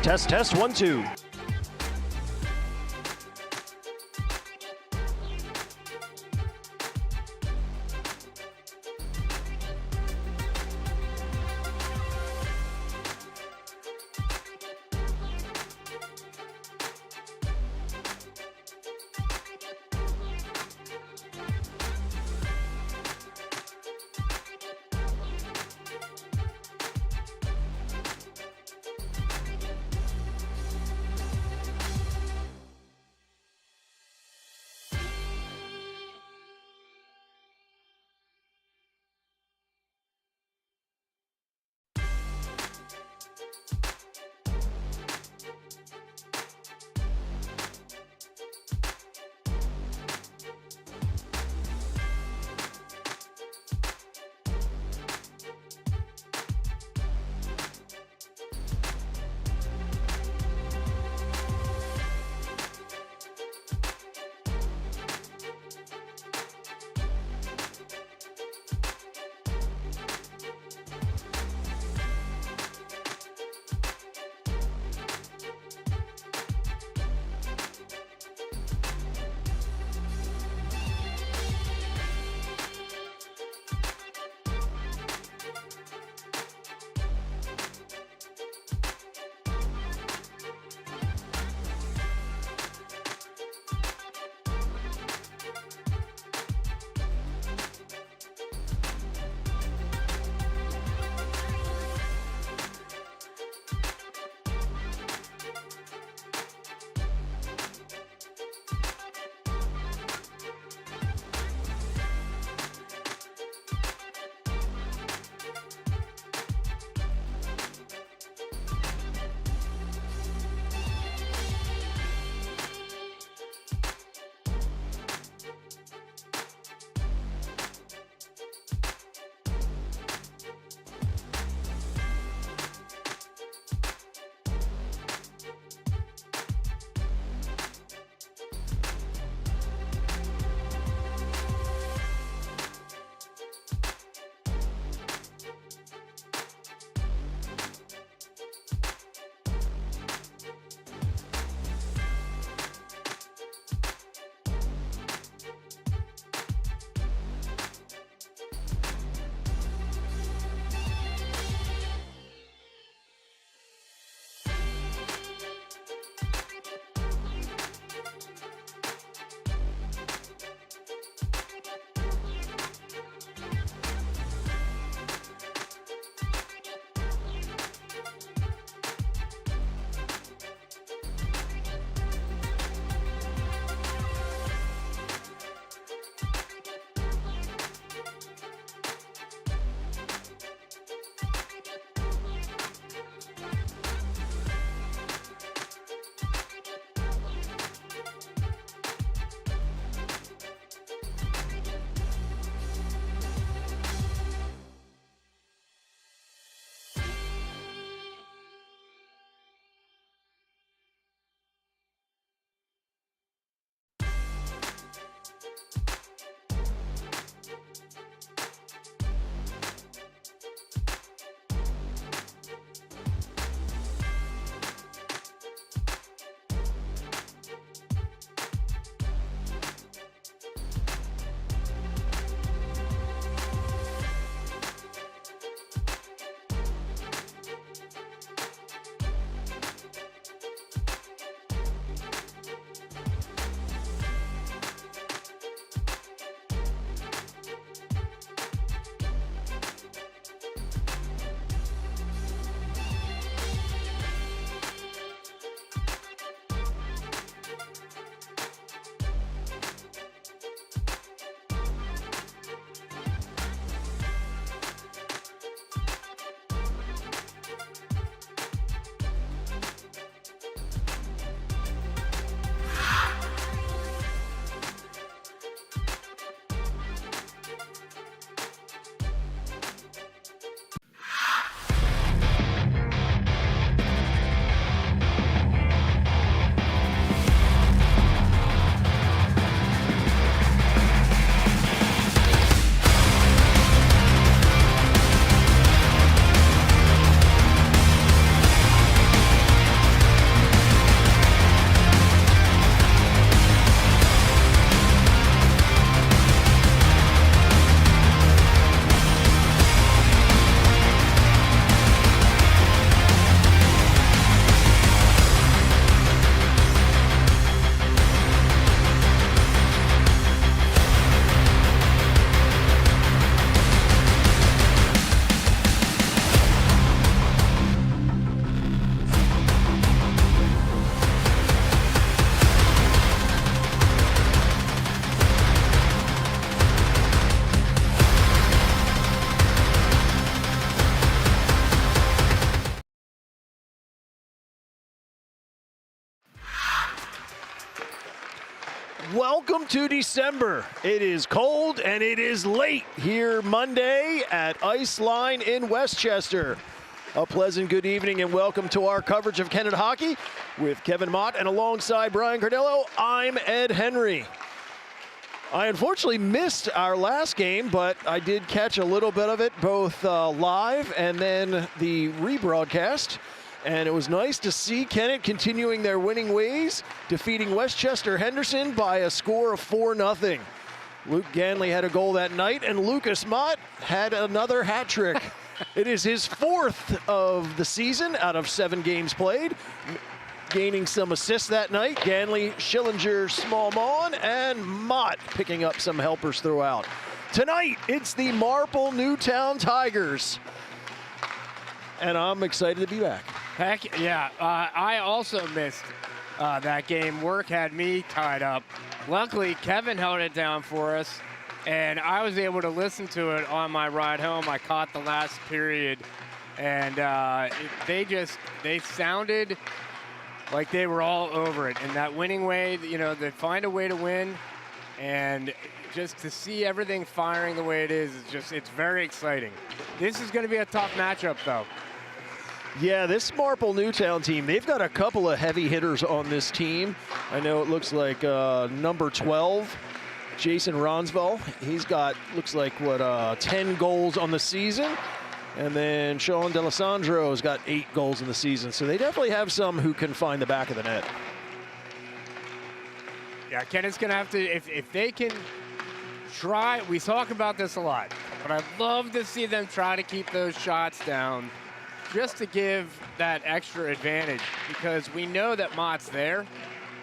Test 1 2. Welcome to December. It is cold and it is late here Monday at Ice Line in Westchester. A pleasant good evening and welcome to our coverage of Kennett hockey with Kevin Mott and alongside Brian Cardillo, I'm Ed Henry. I unfortunately missed our last game, but I did catch a little bit of it both live and then the rebroadcast. And it was nice to see Kennett continuing their winning ways, defeating Westchester Henderson by a score of 4-0. Luke Ganley had a goal that night, and Lucas Mott had another hat trick. It is his fourth of the season out of 7 games played, gaining some assists that night. Ganley, Schillinger, Smallmon, and Mott picking up some helpers throughout. Tonight, it's the Marple Newtown Tigers, and I'm excited to be back. Heck yeah, I also missed that game. Work had me tied up. Luckily, Kevin held it down for us, and I was able to listen to it on my ride home. I caught the last period, and they sounded like they were all over it. In that winning way, you know, they find a way to win, and just to see everything firing the way it is it's very exciting. This is going to be a tough matchup, though. Yeah, this Marple Newtown team, they've got a couple of heavy hitters on this team. I know it looks like number 12, Jason Ronsvall. He's got, looks like, 10 goals on the season. And then Sean D'Alessandro's got 8 goals in the season. So they definitely have some who can find the back of the net. Yeah, Kennett's going to have to, if they can try, we talk about this a lot, but I'd love to see them try to keep those shots down, just to give that extra advantage, because we know that Mott's there,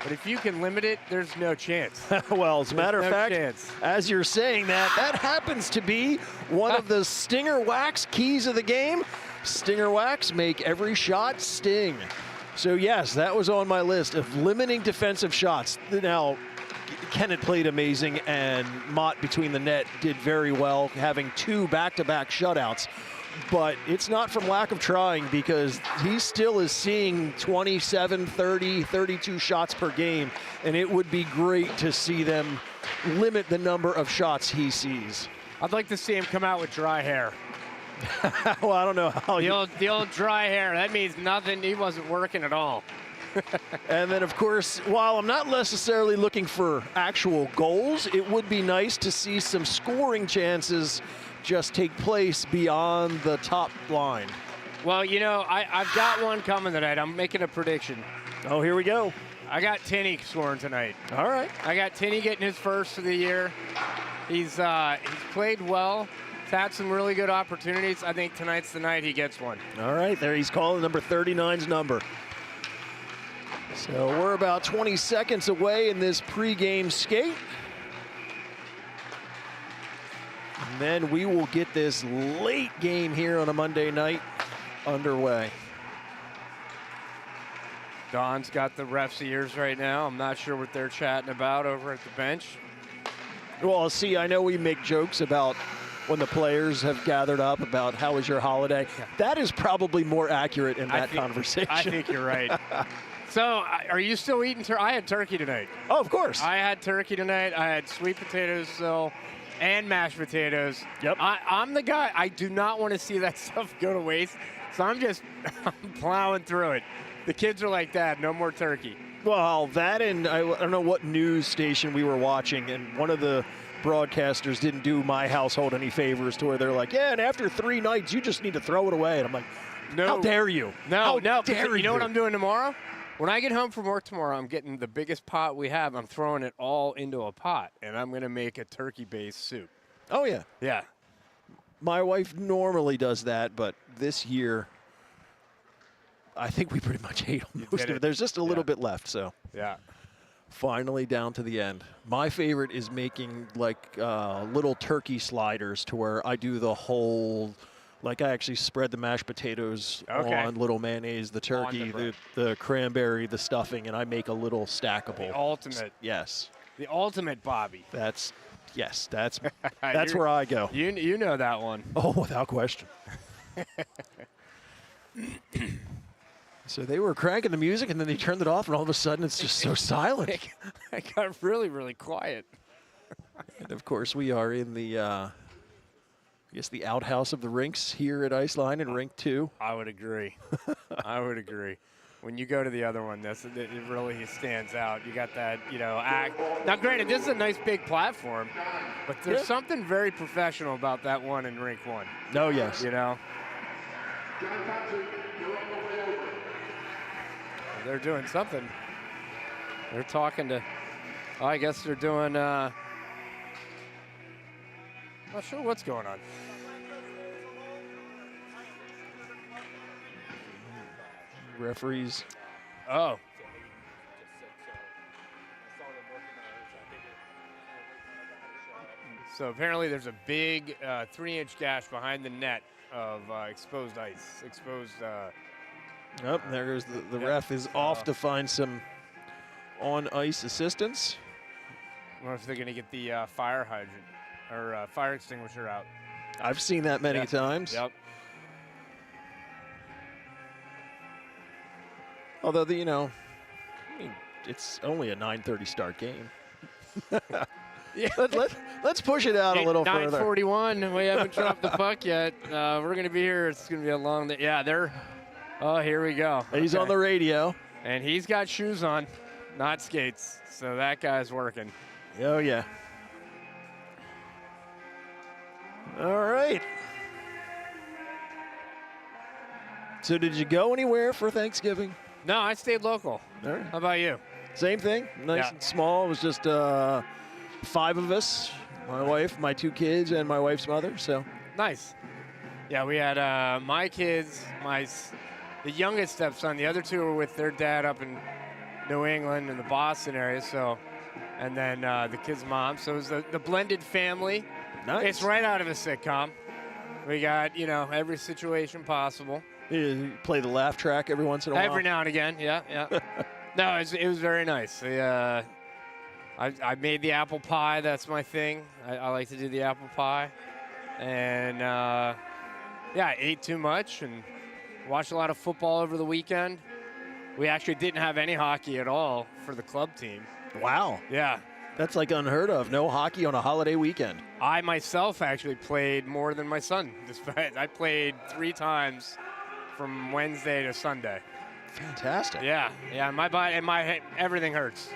but if you can limit it, there's no chance. Well, as a matter of fact, as you're saying that happens to be one of the Stinger Wax keys of the game. Stinger Wax make every shot sting. So yes, that was on my list of limiting defensive shots. Now, Kennett played amazing, and Mott between the net did very well, having 2 back-to-back shutouts. But it's not from lack of trying, because he still is seeing 27, 30, 32 shots per game, and it would be great to see them limit the number of shots he sees. I'd like to see him come out with dry hair. Well, I don't know how the old dry hair, that means nothing. He wasn't working at all. And then, of course, while I'm not necessarily looking for actual goals, it would be nice to see some scoring chances just take place beyond the top line. Well, you know, I've got one coming tonight. I'm making a prediction. Oh, here we go. I got Tinney scoring tonight. All right. I got Tinney getting his first of the year. He's played well. He's had some really good opportunities. I think tonight's the night he gets one. All right, there he's calling number 39's number. So we're about 20 seconds away in this pregame skate. And then we will get this late game here on a Monday night underway. Don's got the ref's ears right now. I'm not sure what they're chatting about over at the bench. Well, see, I know we make jokes about when the players have gathered up about how was your holiday. Yeah. That is probably more accurate in that conversation. I think you're right. So, are you still eating turkey? I had turkey tonight. Oh, of course. I had turkey tonight. I had sweet potatoes still. And mashed potatoes. Yep. I'm the guy. I do not want to see that stuff go to waste. So I'm plowing through it. The kids are like, Dad, no more turkey. Well, that, and I don't know what news station we were watching, and one of the broadcasters didn't do my household any favors, to where they're like, yeah, and after 3 nights, you just need to throw it away. And I'm like, no, how dare you? No. You know what I'm doing tomorrow? When I get home from work tomorrow, I'm getting the biggest pot we have. I'm throwing it all into a pot, and I'm going to make a turkey-based soup. Oh, yeah. Yeah. My wife normally does that, but this year, I think we pretty much ate most of it. There's just a little bit left, so. Yeah. Finally down to the end. My favorite is making, like, little turkey sliders, to where I do the whole Like, I actually spread the mashed potatoes on little mayonnaise, the turkey, the cranberry, the stuffing, and I make a little stackable. The ultimate. Yes. The ultimate Bobby. That's where I go. You know that one. Oh, without question. So they were cranking the music, and then they turned it off, and all of a sudden it's just so silent. It got really, really quiet. And of course, we are in the, I guess, the outhouse of the rinks here at Iceline in Rink 2. I would agree. I would agree. When you go to the other one, it really stands out. You got that, act. Now, granted, this is a nice big platform, but there's something very professional about that one in Rink 1. Oh, yes. They're doing something. They're talking to, I guess they're doing, not sure what's going on. Referees. Oh. So apparently there's a big 3-inch gash behind the net of exposed ice. Oh, there goes the ref is off to find some on-ice assistance. I wonder if they're going to get the fire hydrant or fire extinguisher out. I've seen that many times. Yep. Although, it's only a 9:30 start game. Yeah. Let's push it out a little further. 9:41. We haven't dropped the puck yet. We're going to be here. It's going to be a long day. Yeah, oh, here we go. He's on the radio. And he's got shoes on, not skates. So that guy's working. Oh, yeah. All right. So did you go anywhere for Thanksgiving? No, I stayed local. All right. How about you? Same thing. Nice and small. It was just 5 of us, my wife, my 2 kids, and my wife's mother. So nice. Yeah, we had my kids, the youngest stepson. The other 2 were with their dad up in New England and the Boston area. So, and then the kid's mom. So it was the blended family. Nice. It's right out of a sitcom. We got every situation possible. You play the laugh track every once in a while. Every now and again, yeah. No, it was very nice. I made the apple pie. That's my thing. I like to do the apple pie. And, I ate too much and watched a lot of football over the weekend. We actually didn't have any hockey at all for the club team. Wow. Yeah. That's like unheard of. No hockey on a holiday weekend. I myself actually played more than my son. I played 3 times from Wednesday to Sunday. Fantastic. Yeah. My body and my everything hurts.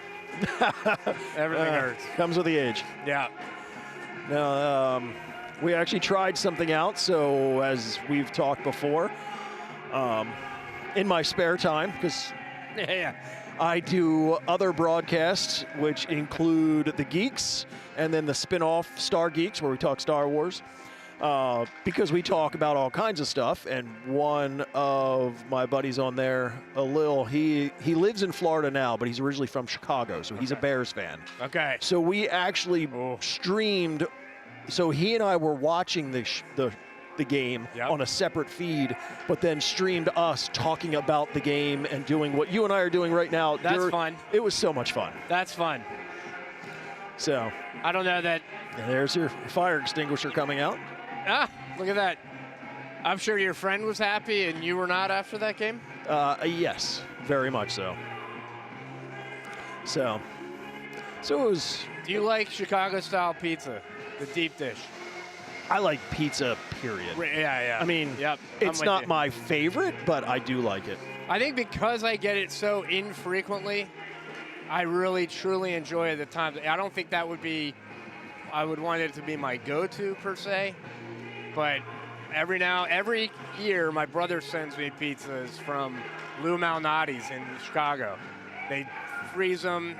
Everything hurts. Comes with the age. Yeah. Now, we actually tried something out. So as we've talked before, in my spare time, because I do other broadcasts, which include The Geeks and then the spin-off Star Geeks, where we talk Star Wars. Because we talk about all kinds of stuff, and one of my buddies on there, he lives in Florida now, but he's originally from Chicago, so he's a Bears fan. Okay. So we actually streamed. So he and I were watching the game on a separate feed, but then streamed us talking about the game and doing what you and I are doing right now. That's fun. It was so much fun. That's fun. So I don't know that. There's your fire extinguisher coming out. Ah, look at that. I'm sure your friend was happy and you were not after that game? Yes, very much so. So it was. Do you like Chicago-style pizza, the deep dish? I like pizza, period. Yeah. I mean, yep, it's not my favorite, but I do like it. I think because I get it so infrequently, I really, truly enjoy it at the time. I don't think that would be, I would want it to be my go-to per se, but every year my brother sends me pizzas from Lou Malnati's in Chicago. They freeze them.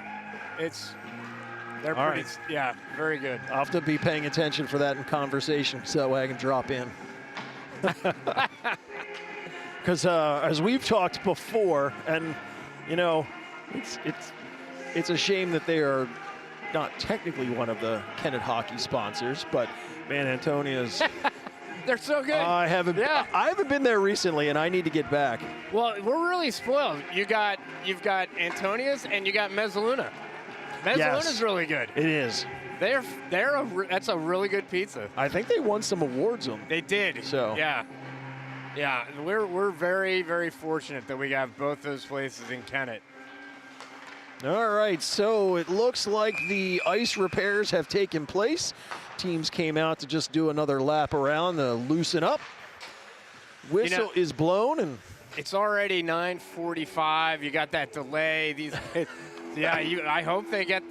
They're all pretty, right. Very good. I'll have to be paying attention for that in conversation so that way I can drop in. Because as we've talked before, and it's a shame that they are not technically one of the Kennett hockey sponsors, but man, Antonia's. They're so good. I haven't been there recently, and I need to get back. Well, we're really spoiled. You've got Antonia's and you got Mezzaluna. Mezzaluna's really good. It is. That's a really good pizza. I think they won some awards on. They did. So yeah. Yeah, we're very, very fortunate that we have both those places in Kennett. All right, so it looks like the ice repairs have taken place. Teams came out to just do another lap around to loosen up. Whistle is blown, and it's already 9:45. You got that delay. These, yeah. I hope they get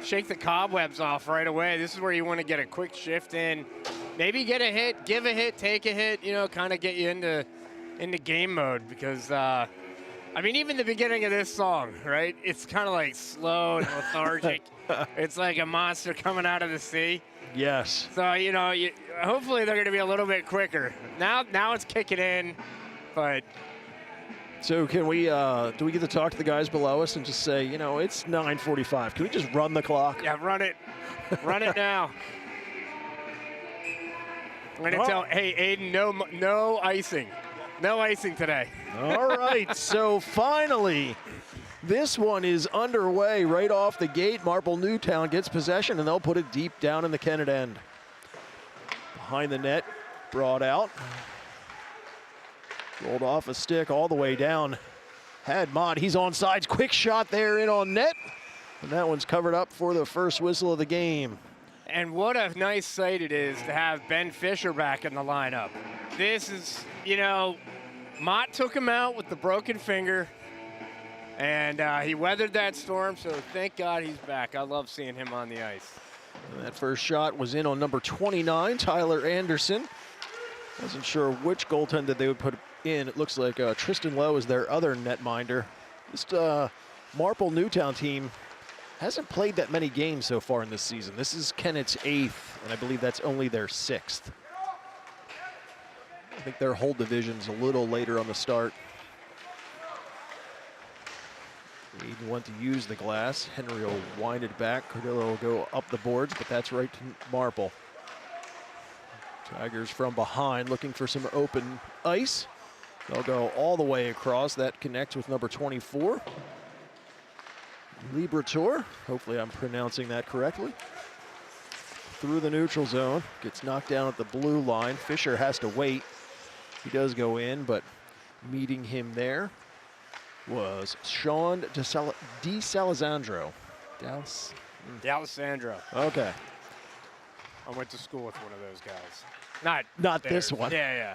shake the cobwebs off right away. This is where you want to get a quick shift in, maybe get a hit, give a hit, take a hit. You know, kind of get you into game mode because. I mean, even the beginning of this song, right? It's kind of like slow and lethargic. It's like a monster coming out of the sea. Yes. So, you know, hopefully they're going to be a little bit quicker. Now it's kicking in, but. So can we, do we get to talk to the guys below us and just say, you know, it's 9:45. Can we just run the clock? Yeah, run it. Run it now. I'm going to tell, hey, Aiden, no icing. No icing today. All right, so finally, this one is underway right off the gate. Marple Newtown gets possession, and they'll put it deep down in the Kennett end. Behind the net, brought out. Rolled off a stick all the way down. Had Mott, he's on sides. Quick shot there in on net. And that one's covered up for the first whistle of the game. And what a nice sight it is to have Ben Fisher back in the lineup. This is, you know, Mott took him out with the broken finger, and he weathered that storm, so thank God he's back. I love seeing him on the ice. And that first shot was in on number 29, Tyler Anderson. Wasn't sure which goaltender they would put in. It looks like Tristan Lowe is their other netminder. This Marple Newtown team hasn't played that many games so far in this season. This is Kennett's 8th, and I believe that's only their 6th. I think their whole division's a little later on the start. Aiden went to use the glass. Henry will wind it back. Cordillo will go up the boards, but that's right to Marple. Tigers from behind looking for some open ice. They'll go all the way across. That connects with number 24. Liberator, hopefully I'm pronouncing that correctly. Through the neutral zone, gets knocked down at the blue line. Fisher has to wait. He does go in, but meeting him there was Sean DeSalesandro. D'Alessandro. Okay. I went to school with one of those guys. Not this one. Yeah.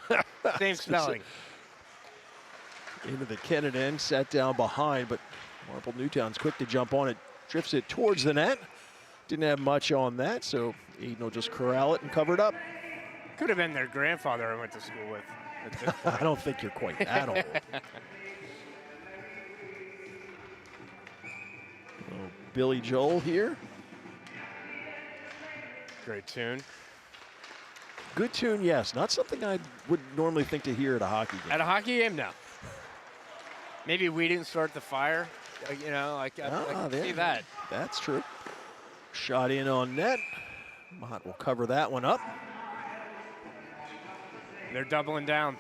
Same spelling. Into the Kennett end, sat down behind, but Marple Newtown's quick to jump on it, drifts it towards the net. Didn't have much on that, so Aiden will just corral it and cover it up. Could have been their grandfather I went to school with. I don't think you're quite that old. Billy Joel here. Great tune. Good tune, yes. Not something I would normally think to hear at a hockey game. At a hockey game, no. Maybe we didn't start the fire. You know, I can see that. That's true. Shot in on net. Mott will cover that one up. They're doubling down.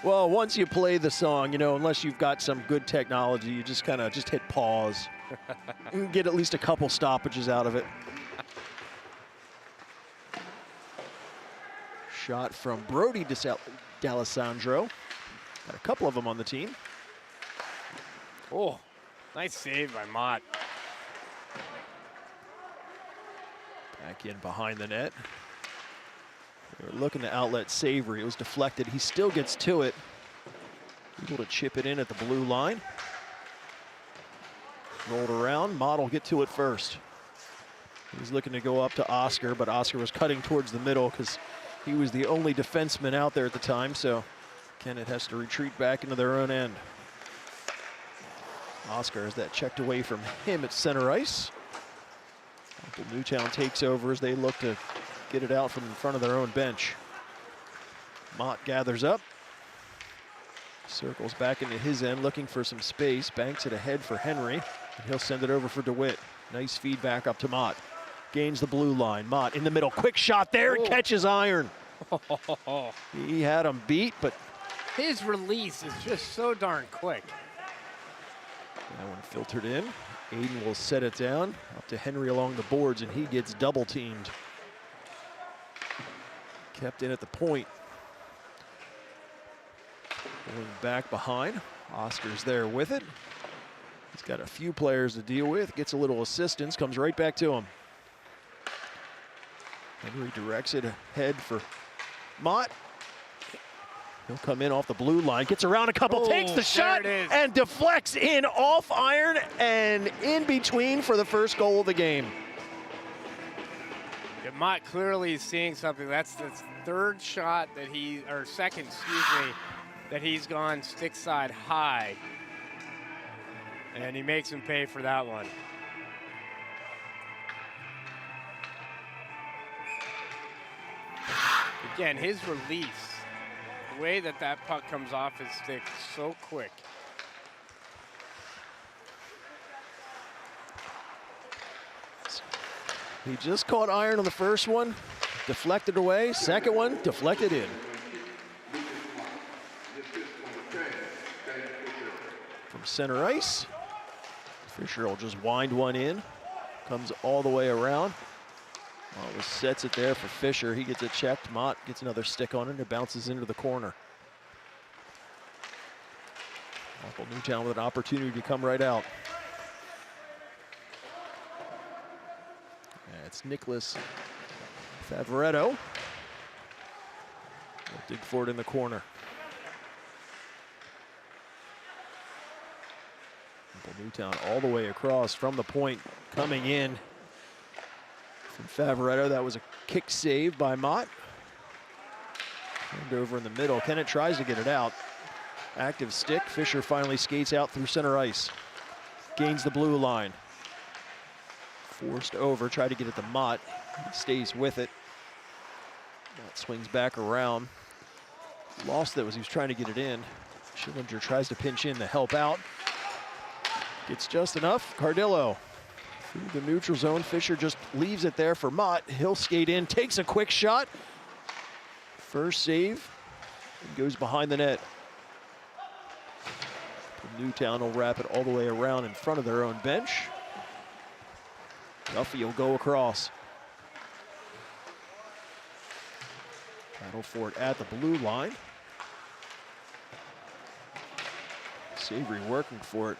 Well, once you play the song, you know, unless you've got some good technology, you just kind of just hit pause. And get at least a couple stoppages out of it. Shot from Brody D'Alessandro. Got a couple of them on the team. Oh, nice save by Mott. Back in behind the net. They were looking to outlet Savory. It was deflected. He still gets to it. Able to chip it in at the blue line. Rolled around. Mott will get to it first. He's looking to go up to Oscar, but Oscar was cutting towards the middle because he was the only defenseman out there at the time, so Kennett has to retreat back into their own end. Oscar has that checked away from him at center ice. Newtown takes over as they look to get it out from in front of their own bench. Mott gathers up. Circles back into his end, looking for some space. Banks it ahead for Henry, and he'll send it over for DeWitt. Nice feedback up to Mott. Gains the blue line. Mott in the middle. Quick shot there and catches iron. He had him beat, but his release is just so darn quick. That one filtered in. Aiden will set it down up to Henry along the boards, and he gets double teamed. Kept in at the point. Going back behind. Oscar's there with it. He's got a few players to deal with. Gets a little assistance. Comes right back to him. Henry directs it ahead for Mott. He'll come in off the blue line. Gets around a couple. Takes the shot and deflects in off iron and in between for the first goal of the game. Yeah, Mott clearly is seeing something. That's the third shot that second, that he's gone stick side high. And he makes him pay for that one. Again, his release, the way that puck comes off his stick is so quick. He just caught iron on the first one, deflected away. Second one, deflected in. From center ice, Fisher will just wind one in. Comes all the way around. Wallace sets it there for Fisher. He gets it checked. Mott gets another stick on it and it bounces into the corner. Marple Newtown with an opportunity to come right out. It's Nicholas Favaretto. They'll dig for it in the corner. Marple Newtown all the way across from the point, coming in from Favaretto. That was a kick save by Mott. Turned over in the middle. Kennett tries to get it out. Active stick. Fisher finally skates out through center ice. Gains the blue line. Forced over, tried to get it to Mott. He stays with it. Mott swings back around. Lost it as he was trying to get it in. Schillinger tries to pinch in to help out. Gets just enough. Cardillo through the neutral zone. Fisher just leaves it there for Mott. He'll skate in, takes a quick shot. First save, and goes behind the net. Newtown will wrap it all the way around in front of their own bench. Duffy will go across. Battle for it at the blue line. Savory working for it.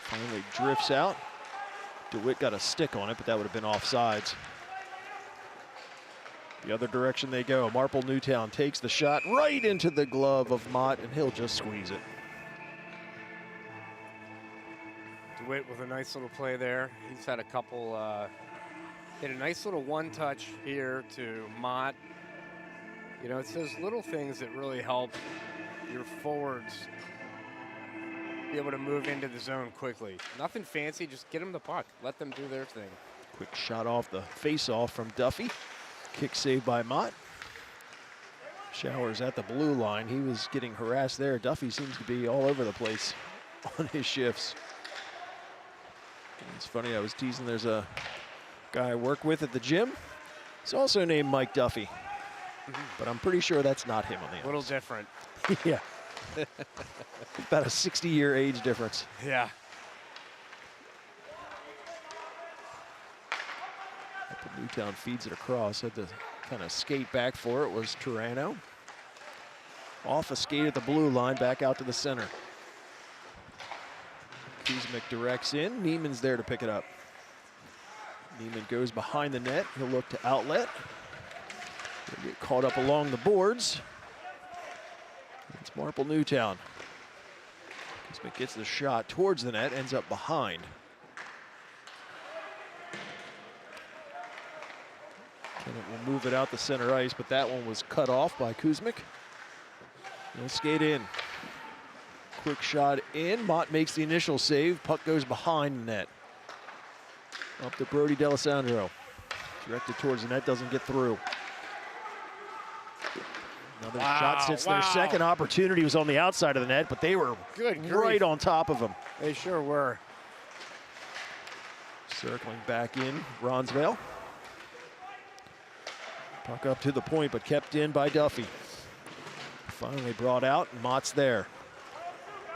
Finally drifts out. DeWitt got a stick on it, but that would have been offsides. The other direction they go. Marple Newtown takes the shot right into the glove of Mott, and he'll just squeeze it. DeWitt with a nice little play there. He's had a couple, hit a nice little one-touch here to Mott. You know, it's those little things that really help your forwards be able to move into the zone quickly. Nothing fancy, just get them the puck. Let them do their thing. Quick shot off the face-off from Duffy. Kick saved by Mott. Showers at the blue line. He was getting harassed there. Duffy seems to be all over the place on his shifts. It's funny, I was teasing, there's a guy I work with at the gym. He's also named Mike Duffy, but I'm pretty sure that's not him on the ice. A little different. Yeah. About a 60-year age difference. Yeah. Newtown feeds it across. Had to kind of skate back for it was Turano. Off a skate at the blue line, back out to the center. Kuzmic directs in. Neiman's there to pick it up. Neiman goes behind the net. He'll look to outlet. He'll get caught up along the boards. It's Marple Newtown. Kuzmic gets the shot towards the net, ends up behind. Kennett will move it out the center ice, but that one was cut off by Kuzmic. He'll skate in. Quick shot in. Mott makes the initial save. Puck goes behind the net. Up to Brody D'Alessandro. Directed towards the net, doesn't get through. Another shot sits there. Second opportunity was on the outside of the net, but they were right on top of him. They sure were. Circling back in, Ronsvale. Puck up to the point, but kept in by Duffy. Finally brought out, and Mott's there.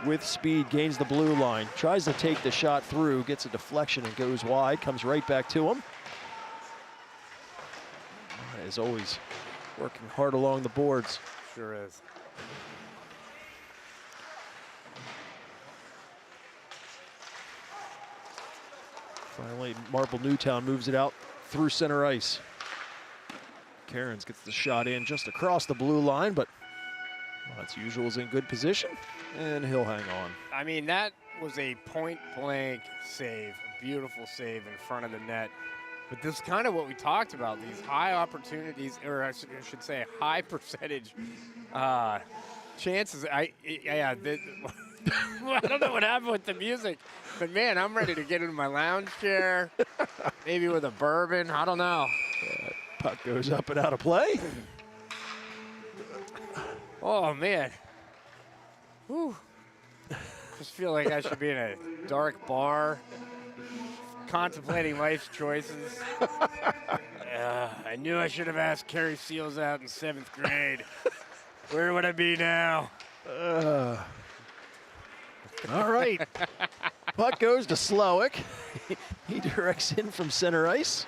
With speed, gains the blue line. Tries to take the shot through, gets a deflection and goes wide. Comes right back to him. As always, Working hard along the boards. Sure is. Finally, Marple Newtown moves it out through center ice. Cairns gets the shot in just across the blue line, but as usual is in good position, and he'll hang on. I mean, that was a point-blank save, a beautiful save in front of the net. But this is kind of what we talked about, these high opportunities, or I should say high percentage chances. I don't know what happened with the music, but man, I'm ready to get in my lounge chair, maybe with a bourbon, I don't know. Puck goes up and out of play. Oh, man. Whew. Just feel like I should be in a dark bar, contemplating life's choices. I knew I should have asked Carrie Seals out in 7th grade. Where would I be now? All right. Puck goes to Slowick. He directs in from center ice.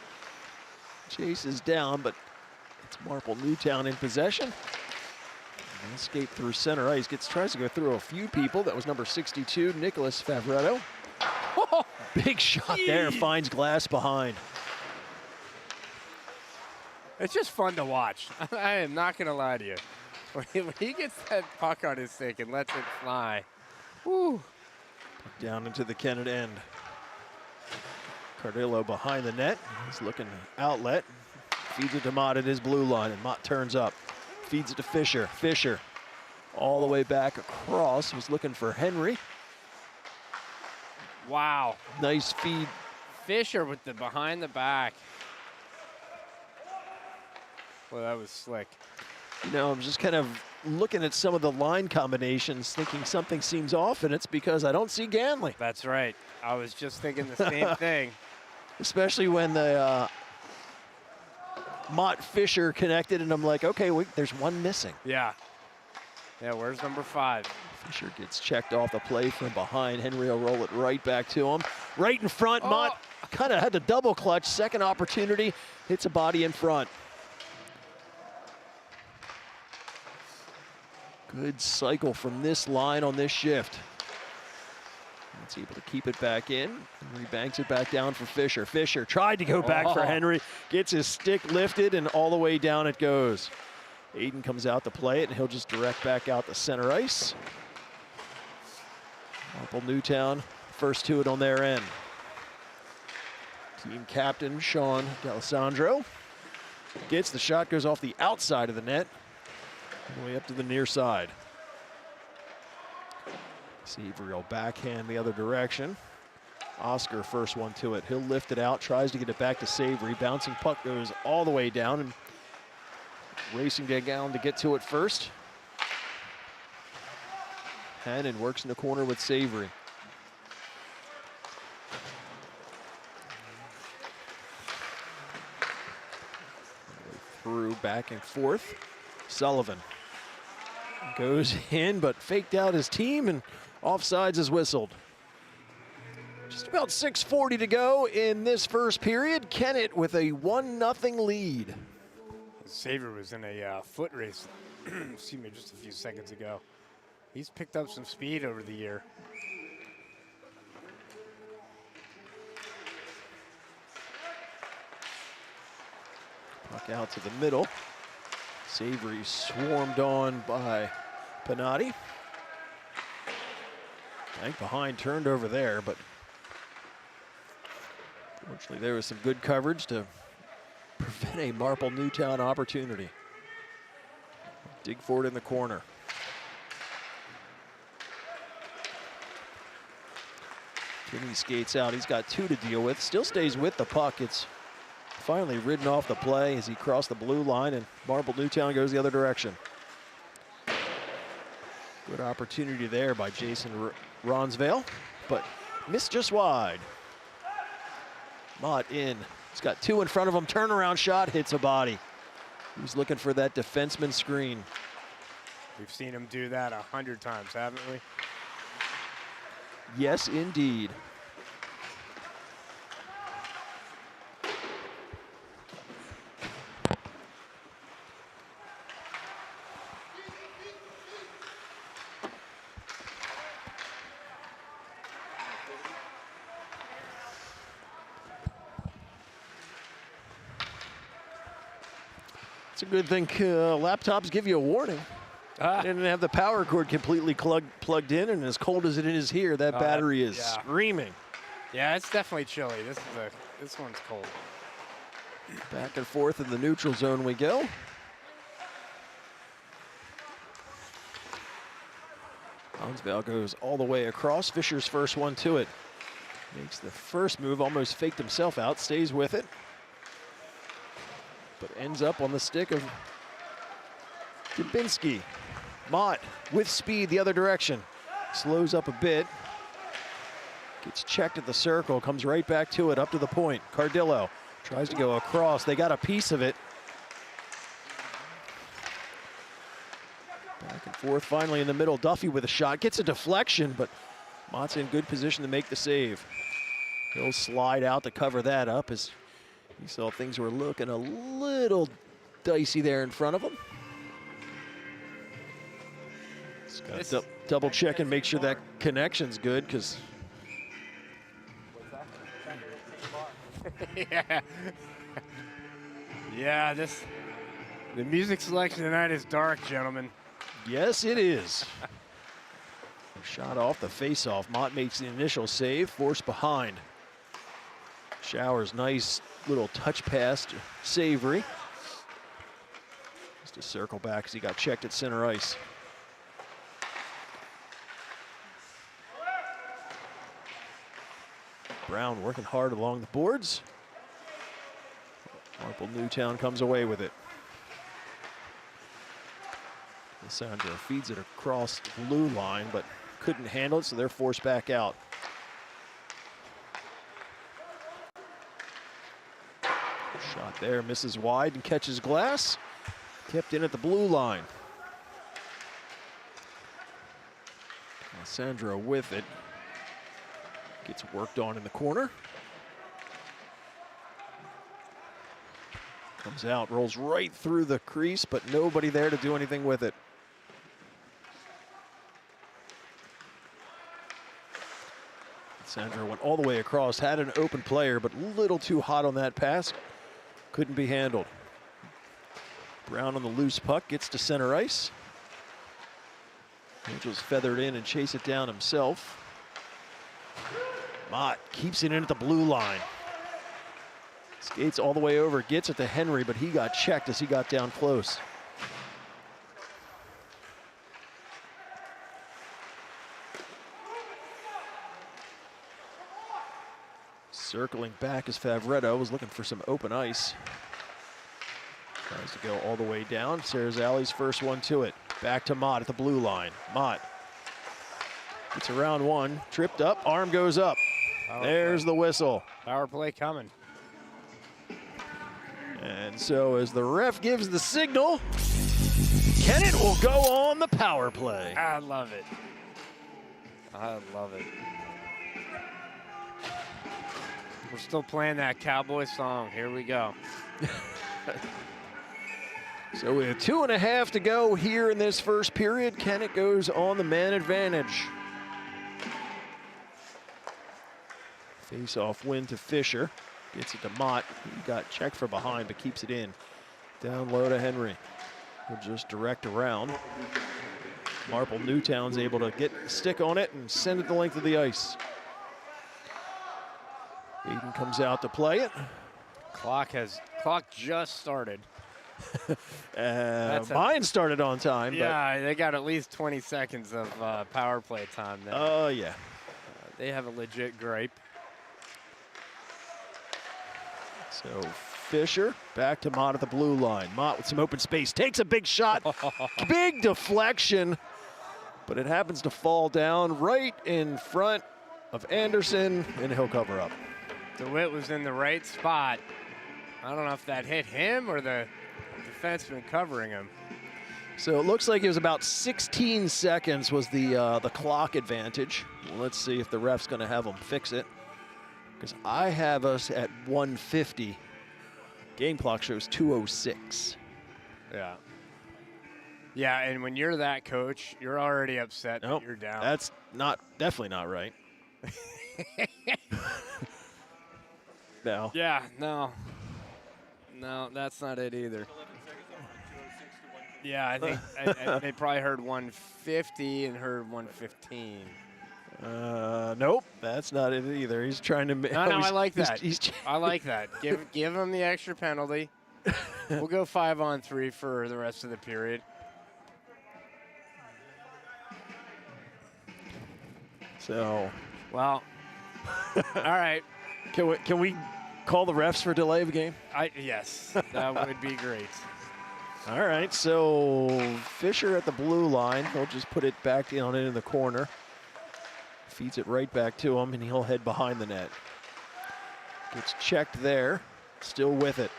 Chases down, but it's Marple Newtown in possession. Escape through center ice. Tries to go through a few people. That was number 62, Nicholas Favretto. Big shot there. Finds glass behind. It's just fun to watch. I am not going to lie to you. When he gets that puck on his stick and lets it fly. Woo. Down into the Kennett end. Cardillo behind the net. He's looking outlet. Feeds it to Mott at his blue line, and Mott turns up. Feeds it to Fisher. Fisher all the way back across. Was looking for Henry. Wow. Nice feed. Fisher with the behind the back. Well, that was slick. You know, I'm just kind of looking at some of the line combinations, thinking something seems off, and it's because I don't see Ganley. That's right. I was just thinking the same thing. Especially when the Mott Fisher connected, and I'm like, okay, there's one missing. Yeah. Yeah, where's number 5? Fisher gets checked off the play from behind. Henry will roll it right back to him. Right in front, Mott kind of had the double clutch. Second opportunity, hits a body in front. Good cycle from this line on this shift. It's able to keep it back in. Henry banks it back down for Fisher. Fisher tried to go back for Henry. Gets his stick lifted, and all the way down it goes. Aiden comes out to play it, and he'll just direct back out to center ice. Marple Newtown, first to it on their end. Team captain Sean D'Alessandro gets the shot, goes off the outside of the net, all the way up to the near side. Savory will backhand the other direction. Oscar first one to it. He'll lift it out, tries to get it back to Savory. Bouncing puck goes all the way down, and racing down to get to it first. Hannon works in the corner with Savory. Through back and forth. Sullivan goes in, but faked out his team, and offsides is whistled. Just about 6:40 to go in this first period. Kennett with a 1-0 lead. Savory was in a foot race, excuse me, just a few seconds ago. He's picked up some speed over the year. Puck out to the middle. Savory swarmed on by Panatti. Bank behind, turned over there, but fortunately there was some good coverage to prevent a Marple Newtown opportunity. Dig for it in the corner. Kinney skates out. He's got 2 to deal with. Still stays with the puck. It's finally ridden off the play as he crossed the blue line, and Marple Newtown goes the other direction. Good opportunity there by Jason Ronsvale, but missed just wide. Mott in. He's got 2 in front of him. Turnaround shot, hits a body. He's looking for that defenseman screen. We've seen him do that 100 times, haven't we? Yes, indeed. It's a good thing laptops give you a warning. I didn't have the power cord completely plugged in, and as cold as it is here, that battery is screaming. Yeah, it's definitely chilly. This one's cold. Back and forth in the neutral zone we go. Lonsdale goes all the way across. Fisher's first one to it. Makes the first move, almost faked himself out, stays with it. But ends up on the stick of Dubinsky. Mott with speed the other direction. Slows up a bit. Gets checked at the circle, comes right back to it, up to the point. Cardillo tries to go across. They got a piece of it. Back and forth, finally in the middle. Duffy with a shot, gets a deflection, but Mott's in good position to make the save. He'll slide out to cover that up as he saw things were looking a little dicey there in front of him. Just gotta double check and make sure that connection's good, because yeah, the music selection tonight is dark, gentlemen. yes, it is. Shot off the face-off. Mott makes the initial save, forced behind. Showers, nice little touch pass to Savory. Just a circle back as he got checked at center ice. Brown working hard along the boards. Marple Newtown comes away with it. Lissandro feeds it across the blue line, but couldn't handle it, so they're forced back out. Shot there, misses wide and catches glass. Kept in at the blue line. Lissandro with it. Gets worked on in the corner. Comes out, rolls right through the crease, but nobody there to do anything with it. Sandro went all the way across, had an open player, but a little too hot on that pass. Couldn't be handled. Brown on the loose puck, gets to center ice. Angels feathered in and chase it down himself. Mott keeps it in at the blue line. Skates all the way over, gets it to Henry, but he got checked as he got down close. Circling back as Favretto was looking for some open ice. Tries to go all the way down. Serzali's first one to it. Back to Mott at the blue line. Mott gets around one, tripped up, arm goes up. There's the whistle. Power play coming. And so as the ref gives the signal, Kennett will go on the power play. I love it. I love it. We're still playing that cowboy song. Here we go. So we have 2.5 to go here in this first period. Kennett goes on the man advantage. Face-off win to Fisher. Gets it to Mott. He got checked from behind, but keeps it in. Down low to Henry. He'll just direct around. Marple Newtown's able to get a stick on it and send it the length of the ice. Aiden comes out to play it. Clock just started. Mine started on time. Yeah, they got at least 20 seconds of power play time there. Oh, yeah. They have a legit gripe. So Fisher back to Mott at the blue line. Mott with some open space, takes a big shot. Big deflection, but it happens to fall down right in front of Anderson, and he'll cover up. DeWitt was in the right spot. I don't know if that hit him or the defenseman covering him. So it looks like it was about 16 seconds was the clock advantage. Let's see if the ref's going to have them fix it, because I have us at 1:50. Game clock shows 2:06. Yeah. Yeah, and when you're that coach, you're already upset that you're down. That's definitely not right. No. Yeah, no. No, that's not it either. Yeah, I think they probably heard 150 and heard 115. Nope, that's not it either. He's trying to. No, I like that. He's I like that. Give him the extra penalty. We'll go 5-on-3 for the rest of the period. So, well, all right. Can we call the refs for delay of game? Yes, that would be great. All right, so Fisher at the blue line. He'll just put it back down in the corner. Feeds it right back to him, and he'll head behind the net. Gets checked there, still with it.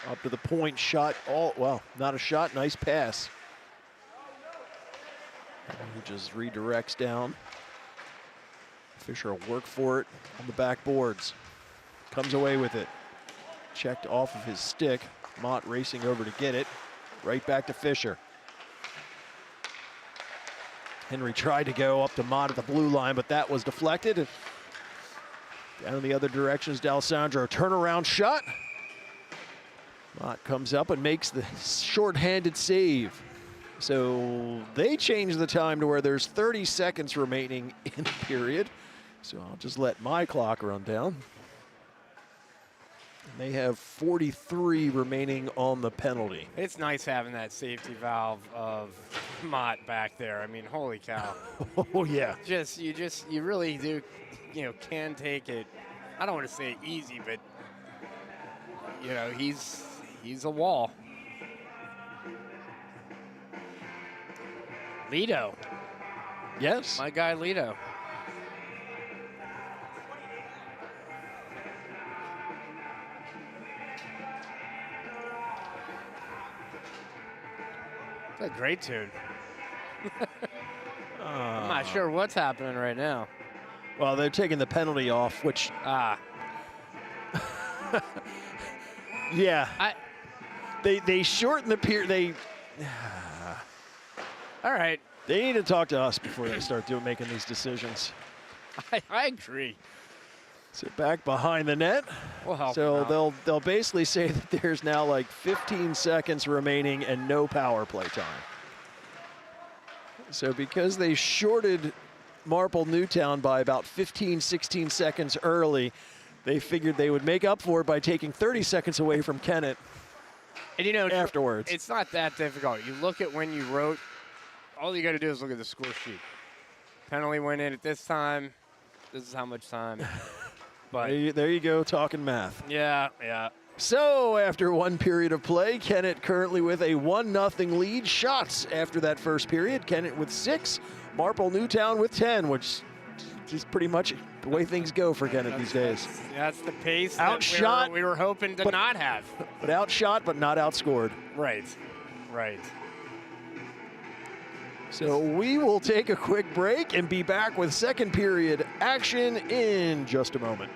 Up to the point, shot, well, not a shot, nice pass. He just redirects down. Fisher will work for it on the backboards. Comes away with it. Checked off of his stick. Mott racing over to get it. Right back to Fisher. Henry tried to go up to Mott at the blue line, but that was deflected. Down in the other direction is D'Alessandro. Turnaround shot. Mott comes up and makes the short-handed save. So they change the time to where there's 30 seconds remaining in the period. So I'll just let my clock run down. And they have 43 remaining on the penalty. It's nice having that safety valve of Mott back there. I mean, holy cow. Oh, yeah. You really do, can take it. I don't want to say easy, but, he's a wall. Lito. Yes. My guy, Lito. That's a great tune. I'm not sure what's happening right now. Well, they're taking the penalty off, which... yeah. They shorten the period. All right. They need to talk to us before they start making these decisions. I agree. So back behind the net. We'll help So they'll basically say that there's now like 15 seconds remaining and no power play time. So because they shorted Marple Newtown by about 15, 16 seconds early, they figured they would make up for it by taking 30 seconds away from Kennett. And afterwards. It's not that difficult. You look at when you wrote, all you got to do is look at the score sheet. Penalty went in at this time. This is how much time. But there you go, talking math. Yeah. So after one period of play, Kennett currently with a 1-0 lead. Shots after that first period. Kennett with 6, Marple Newtown with 10, which is pretty much the way things go for Kennett these days. That's the pace outshot, that we were hoping to not have. But outshot, but not outscored. Right. So we will take a quick break and be back with second period action in just a moment.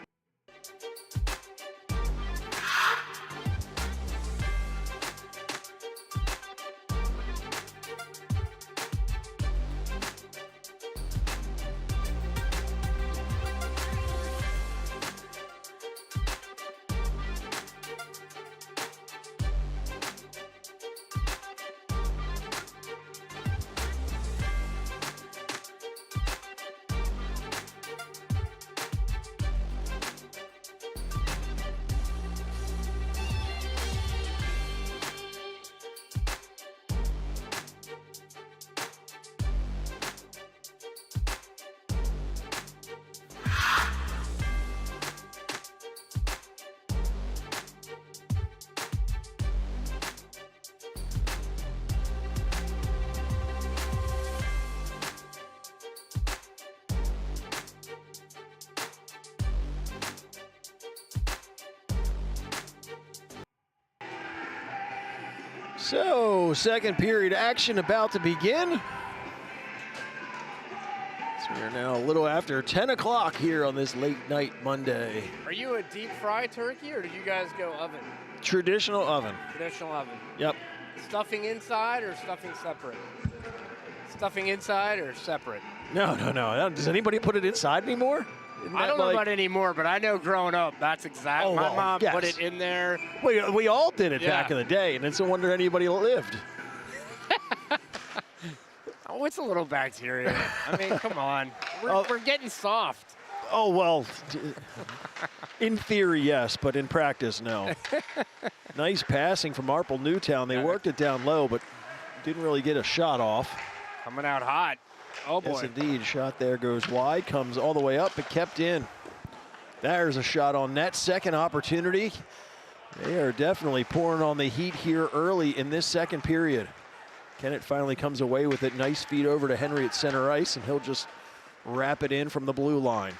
So, second period action about to begin. So we are now a little after 10 o'clock here on this late night Monday. Are you a deep fry turkey or do you guys go oven? Traditional oven. Traditional oven. Yep. Stuffing inside or stuffing separate? Stuffing inside or separate? No. Does anybody put it inside anymore? I don't know about anymore, but I know growing up, that's exactly. My mom put it in there. We all did it back in the day, and it's no wonder anybody lived. Oh, it's a little bacteria. I mean, come on. We're getting soft. Oh, well, in theory, yes, but in practice, no. Nice passing from Marple Newtown. They worked it down low, but didn't really get a shot off. Coming out hot. Oh, boy. Yes, indeed. Shot there goes wide, comes all the way up, but kept in. There's a shot on net. Second opportunity. They are definitely pouring on the heat here early in this second period. Kennett finally comes away with it. Nice feed over to Henry at center ice, and he'll just wrap it in from the blue line.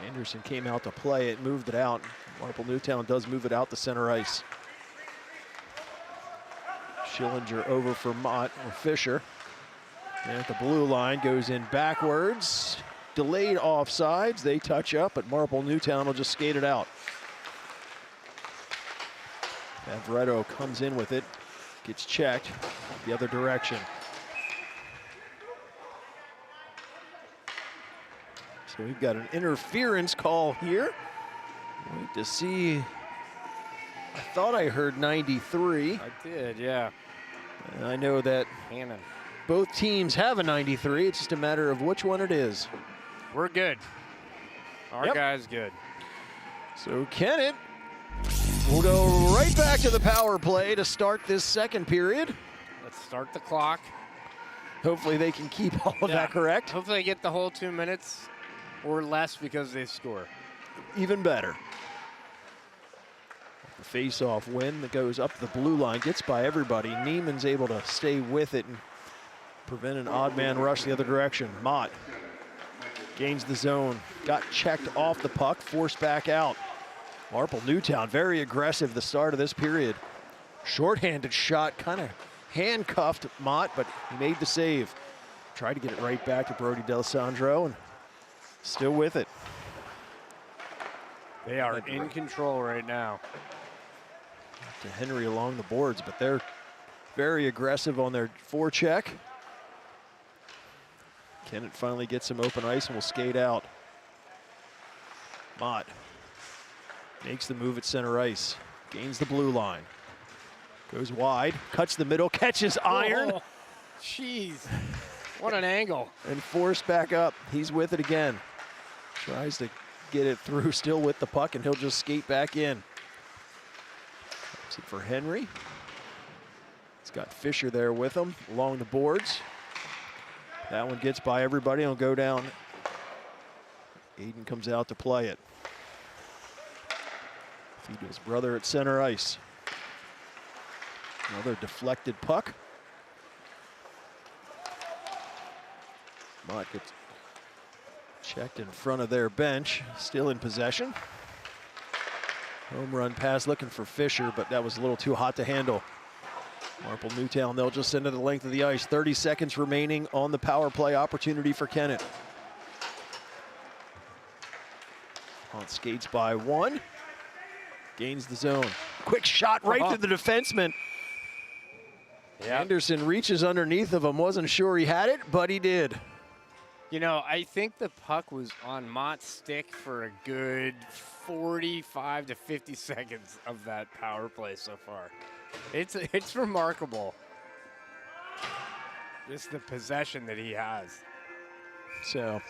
Anderson came out to play it, moved it out. Marple Newtown does move it out to center ice. Schillinger over for Mott or Fisher. And at the blue line, goes in backwards. Delayed offsides. They touch up, but Marple Newtown will just skate it out. Avretto comes in with it, gets checked the other direction. So we've got an interference call here. Wait to see. I thought I heard 93. I did, yeah. And I know that Hannon. Both teams have a 93. It's just a matter of which one it is. We're good. Our guy's good. So Kennett will go right back to the power play to start this second period. Let's start the clock. Hopefully they can keep all of that correct. Hopefully they get the whole 2 minutes or less because they score. Even better. The face-off win that goes up the blue line, gets by everybody. Neiman's able to stay with it and prevent an odd man rush the other direction. Mott gains the zone, got checked off the puck, forced back out. Marple Newtown very aggressive the start of this period. Short-handed shot, kind of handcuffed Mott, but he made the save. Tried to get it right back to Brody D'Alessandro, and still with it. They are in control right now. To Henry along the boards, but they're very aggressive on their forecheck. Kennett finally gets some open ice and will skate out. Mott makes the move at center ice, gains the blue line, goes wide, cuts the middle, catches iron. Jeez, what an angle. And forced back up. He's with it again. Tries to get it through, still with the puck, and he'll just skate back in. That's it for Henry. He's got Fisher there with him along the boards. That one gets by everybody and will go down. Aiden comes out to play it. Feed to his brother at center ice. Another deflected puck. Mott gets checked in front of their bench, still in possession. Home run pass looking for Fisher, but that was a little too hot to handle. Marple Newtown, they'll just send it the length of the ice. 30 seconds remaining on the power play opportunity for Kennett. On skates by one. Gains the zone. Quick shot right to the defenseman. Anderson reaches underneath of him. Wasn't sure he had it, but he did. You know, I think the puck was on Mott's stick for a good 45 to 50 seconds of that power play so far. It's remarkable. Just the possession that he has. So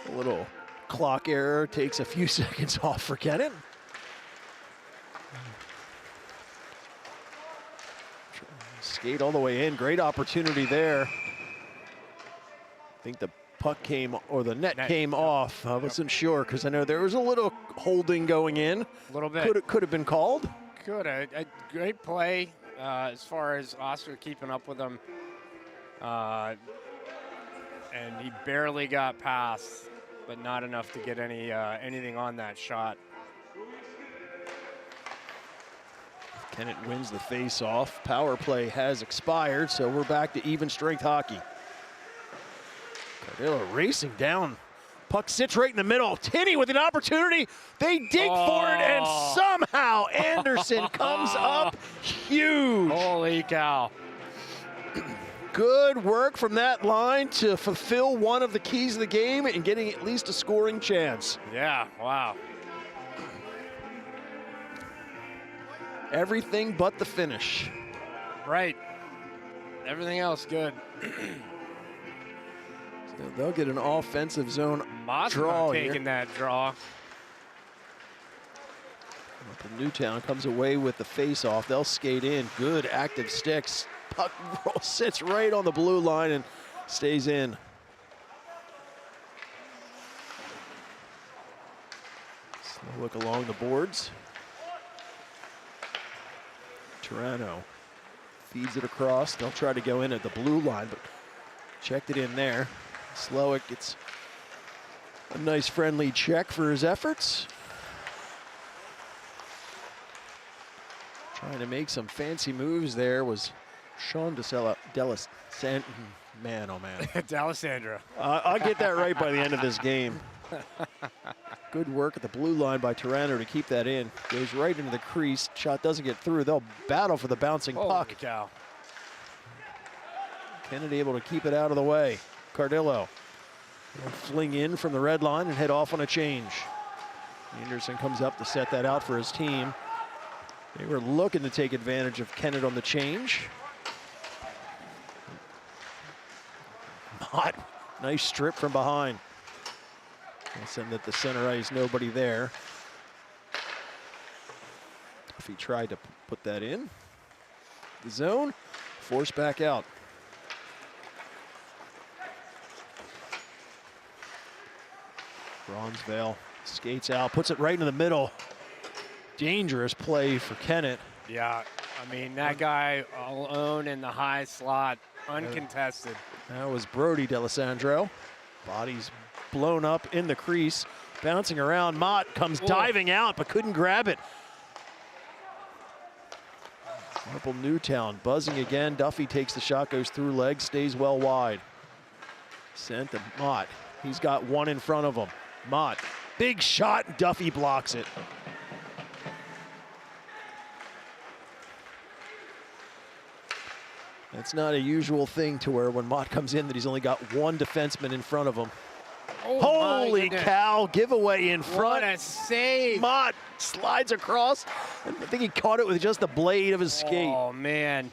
a little clock error takes a few seconds off for Kennett. Skate all the way in. Great opportunity there. I think the puck came, or the net came off. I wasn't sure because I know there was a little holding going in. A little bit. Could have been called. Good. A great play as far as Oscar keeping up with him. And he barely got past, but not enough to get anything on that shot. Kennett wins the face-off. Power play has expired, so we're back to even strength hockey. Cardillo racing down. Puck sits right in the middle. Tinney with an opportunity. They dig for it, and somehow Anderson comes up huge. Holy cow. Good work from that line to fulfill one of the keys of the game and getting at least a scoring chance. Yeah, wow. Everything but the finish. Right. Everything else good. So they'll get an offensive zone draw here. taking that draw. Newtown comes away with the face-off. They'll skate in. Good active sticks. Puck sits right on the blue line and stays in. Slow look along the boards. Toronto feeds it across. They'll try to go in at the blue line, but checked it in there. Slowick gets a nice friendly check for his efforts. Trying to make some fancy moves there was Sean man, oh man. D'Alessandro. I'll get that right by the end of this game. Good work at the blue line by Toronto to keep that in. Goes right into the crease. Shot doesn't get through. They'll battle for the bouncing puck. Holy cow. Kennett able to keep it out of the way. Cardillo will fling in from the red line and head off on a change. Anderson comes up to set that out for his team. They were looking to take advantage of Kennett on the change. Mott, nice strip from behind. They'll send it to center ice, nobody there. If he tried to put that in. The zone, forced back out. Bronzevale skates out, puts it right in the middle. Dangerous play for Kennett. Yeah, I mean, that guy alone in the high slot, uncontested. That was Brody D'Alessandro. Body's blown up in the crease, bouncing around. Mott comes diving out, but couldn't grab it. Marple Newtown buzzing again. Duffy takes the shot, goes through legs, stays well wide. Sent to Mott. He's got one in front of him. Mott, big shot, Duffy blocks it. That's not a usual thing to where when Mott comes in that he's only got one defenseman in front of him. Oh, holy cow, giveaway in front. What a save. Mott slides across. I think he caught it with just the blade of his skate. Oh, man.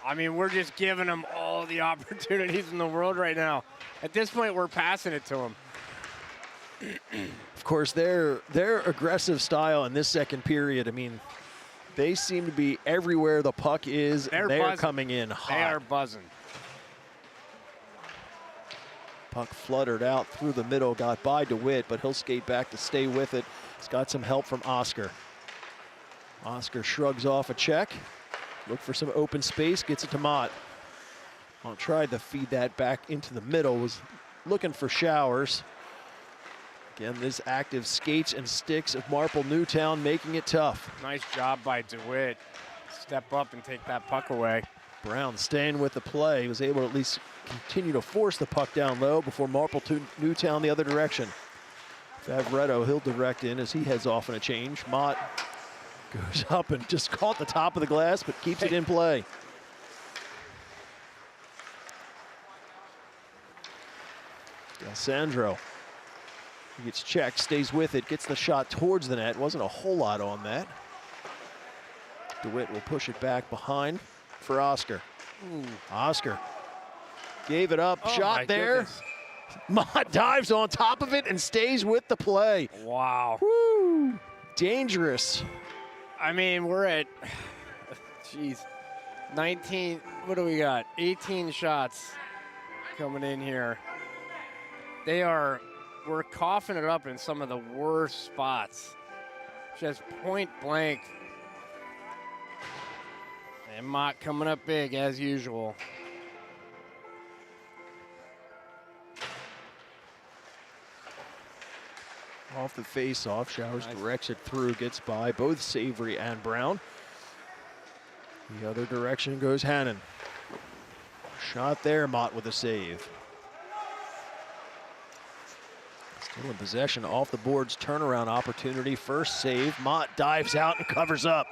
I mean, we're just giving him all the opportunities in the world right now. At this point, we're passing it to him. Of course, their aggressive style in this second period, I mean, they seem to be everywhere the puck is, and they are coming in hot. They are buzzing. Puck fluttered out through the middle, got by DeWitt, but he'll skate back to stay with it. He's got some help from Oscar. Oscar shrugs off a check. Look for some open space, gets it to Mott. Mott tried to feed that back into the middle, was looking for Showers. Again, this active skates and sticks of Marple Newtown making it tough. Nice job by DeWitt. Step up and take that puck away. Brown staying with the play. He was able to at least continue to force the puck down low before Marple to Newtown the other direction. Favretto, he'll direct in as he heads off in a change. Mott goes up and just caught the top of the glass, but keeps it in play. D'Alessandro. He gets checked, stays with it, gets the shot towards the net. Wasn't a whole lot on that. DeWitt will push it back behind for Oscar. Ooh. Oscar gave it up, shot there. Goodness. Mott dives on top of it and stays with the play. Wow. Woo! Dangerous. I mean, we're at, geez, 19, what do we got? 18 shots coming in here. We're coughing it up in some of the worst spots. Just point blank. And Mott coming up big as usual. Off the face-off, Showers directs it through, gets by both Savory and Brown. The other direction goes Hannon. Shot there, Mott with a save. Still in possession, off the boards, turnaround opportunity. First save, Mott dives out and covers up.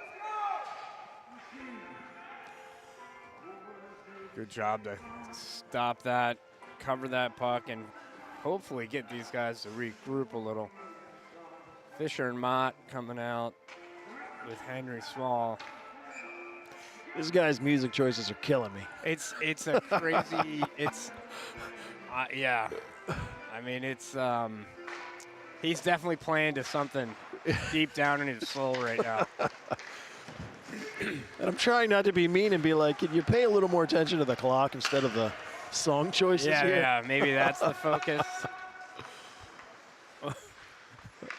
Good job to stop that, cover that puck, and hopefully get these guys to regroup a little. Fisher and Mott coming out with Henry Small. This guy's music choices are killing me. It's a crazy. Yeah. I mean, he's definitely playing to something deep down in his soul right now. And I'm trying not to be mean and be like, can you pay a little more attention to the clock instead of the song choices here? Yeah, maybe that's the focus.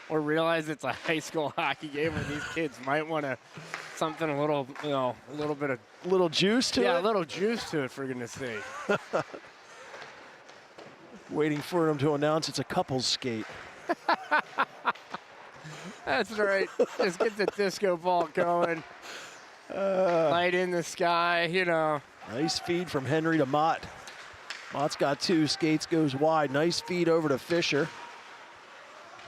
Or realize it's a high school hockey game where these kids might want something a little, a little bit of Little juice to it? Yeah, a little juice to it, for goodness sake. Waiting for him to announce it's a couples skate. That's right. Just get the disco ball going. Light in the sky, Nice feed from Henry to Mott. Mott's got 2, skates goes wide. Nice feed over to Fisher.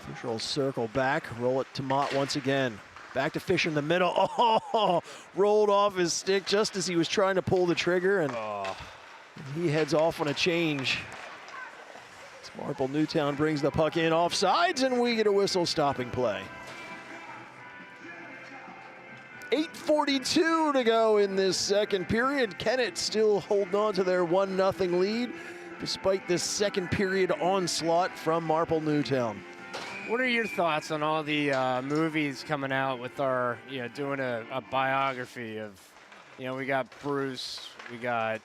Fisher will circle back, roll it to Mott once again. Back to Fisher in the middle. Oh, rolled off his stick just as he was trying to pull the trigger, and he heads off on a change. As Marple Newtown brings the puck in offsides, and we get a whistle stopping play. 8:42 to go in this second period. Kennett still holding on to their 1-0 lead despite this second period onslaught from Marple Newtown. What are your thoughts on all the movies coming out with our, doing a biography of, we got Bruce, we got,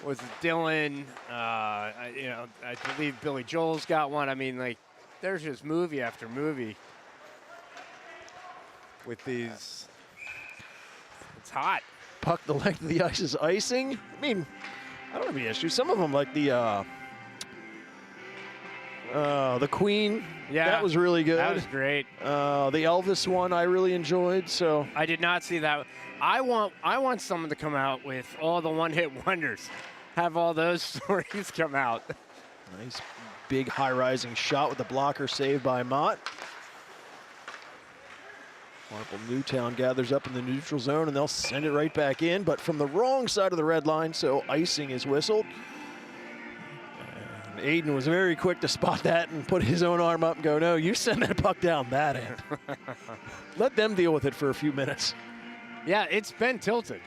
was it Dylan? I believe Billy Joel's got one. I mean, like, there's just movie after movie with these. It's hot. Puck the length of the ice is icing. I mean, I don't have any issue. Some of them, like the Queen. Yeah, that was really good. That was great. The Elvis one I really enjoyed. So I did not see that. I want someone to come out with all the one-hit wonders. Have all those stories come out. Nice big high-rising shot with the blocker saved by Mott. Marple Newtown gathers up in the neutral zone, and they'll send it right back in, but from the wrong side of the red line, so icing is whistled. And Aiden was very quick to spot that and put his own arm up and go, no, you send that puck down that end. Let them deal with it for a few minutes. Yeah, it's been tilted.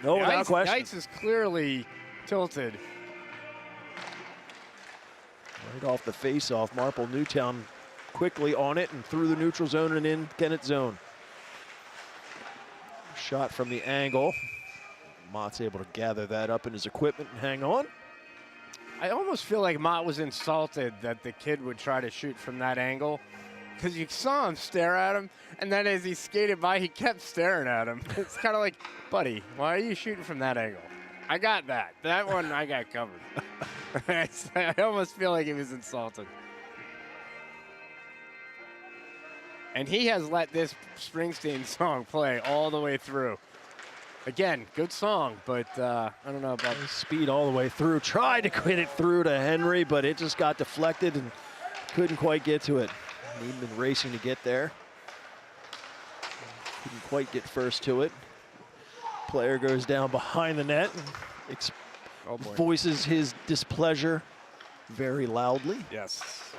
No, without question. The ice is clearly tilted. Right off the face-off, Marple Newtown quickly on it and through the neutral zone and in Kennett zone. Shot from the angle. Mott's able to gather that up in his equipment and hang on. I almost feel like Mott was insulted that the kid would try to shoot from that angle, because you saw him stare at him, and then as he skated by, he kept staring at him. It's kind of like, buddy, why are you shooting from that angle? I got that. That one I got covered. I almost feel like he was insulted. And he has let this Springsteen song play all the way through. Again, good song, but I don't know about speed all the way through. Tried to quit it through to Henry, but it just got deflected and couldn't quite get to it. He'd been racing to get there. Couldn't quite get first to it. Player goes down behind the net and voices his displeasure very loudly. Yes.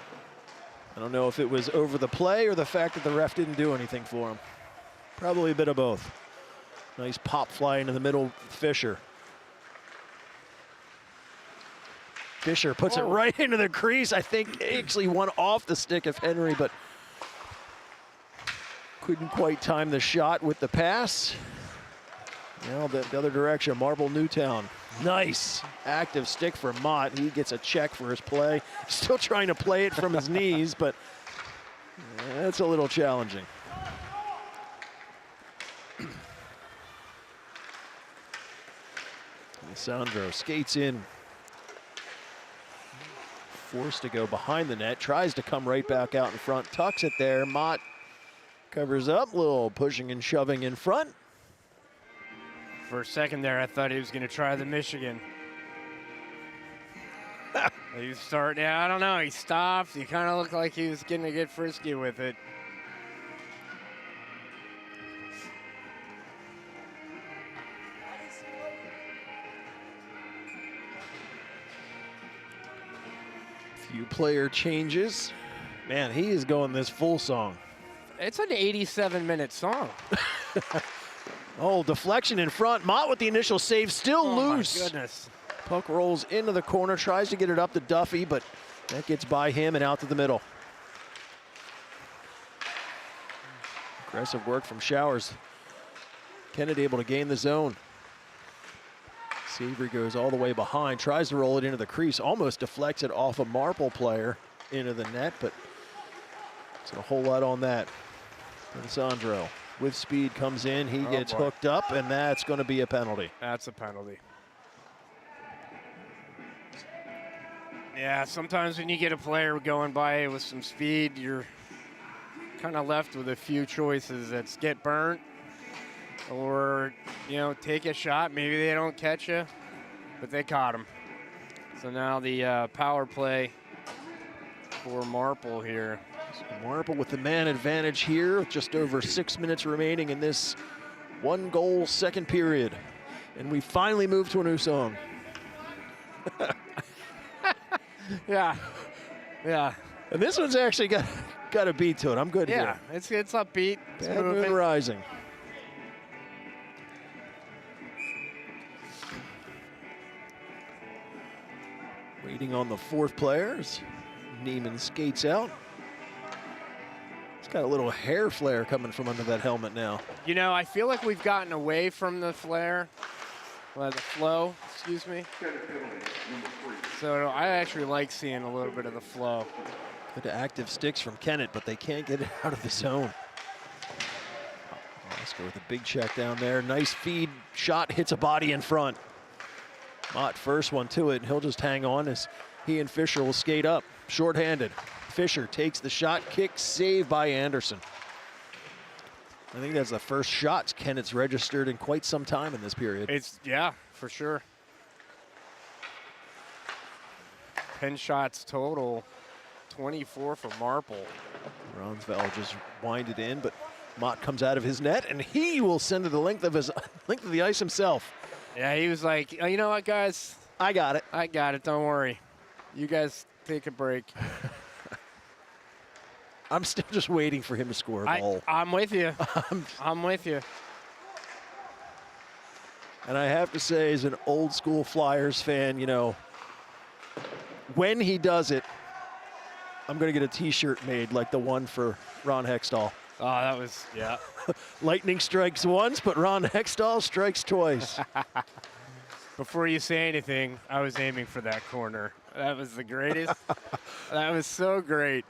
I don't know if it was over the play or the fact that the ref didn't do anything for him. Probably a bit of both. Nice pop fly into the middle, Fisher. Fisher puts it right into the crease. I think actually one off the stick of Henry, but couldn't quite time the shot with the pass. Now the other direction, Marple Newtown. Nice active stick for Mott. He gets a check for his play. Still trying to play it from his knees, but that's a little challenging. Sandro skates in. Forced to go behind the net. Tries to come right back out in front. Tucks it there. Mott covers up. Little pushing and shoving in front. For a second there, I thought he was going to try the Michigan. He was starting, I don't know, he stopped. He kind of looked like he was going to get frisky with it. Few player changes. Man, he is going this full song. It's an 87-minute song. Oh, deflection in front. Mott with the initial save, still loose. Oh, my goodness. Puck rolls into the corner, tries to get it up to Duffy, but that gets by him and out to the middle. Aggressive work from Showers. Kennett able to gain the zone. Seaver goes all the way behind, tries to roll it into the crease, almost deflects it off a Marple player into the net, but it's a whole lot on that. Sandro with speed comes in, he gets hooked up, and that's going to be a penalty. That's a penalty. Yeah, sometimes when you get a player going by with some speed, you're kind of left with a few choices. That's get burnt or, you know, take a shot. Maybe they don't catch you, but they caught him. So now the power play for Marple here. So Marple with the man advantage here, just over 6 minutes remaining in this 1-goal second period. And we finally move to a new song. Yeah, yeah. And this one's actually got a beat to it. I'm good here. Yeah, it's upbeat. It's Bad moving. Moon Rising. Waiting on the fourth players. Neiman skates out. He's got a little hair flare coming from under that helmet now. You know, I feel like we've gotten away from the flare, well, the flow, excuse me. So I actually like seeing a little bit of the flow. Good active sticks from Kennett, but they can't get it out of the zone. Oscar with a big check down there. Nice feed shot, hits a body in front. Mott first one to it, and he'll just hang on as he and Fisher will skate up. Shorthanded. Fisher takes the shot, kick, save by Anderson. I think that's the first shots Kennett's registered in quite some time in this period. Yeah, for sure. 10 shots total, 24 for Marple. Ronsvall just winded in, but Mott comes out of his net, and he will send it the length of the ice himself. Yeah, he was like, oh, you know what, guys? I got it. I got it, don't worry. You guys take a break. I'm still just waiting for him to score a goal. I'm with you. I'm with you. And I have to say, as an old school Flyers fan, you know, when he does it, I'm going to get a T-shirt made like the one for Ron Hextall. Oh, that was, yeah. Lightning strikes once, but Ron Hextall strikes twice. Before you say anything, I was aiming for that corner. That was the greatest. That was so great.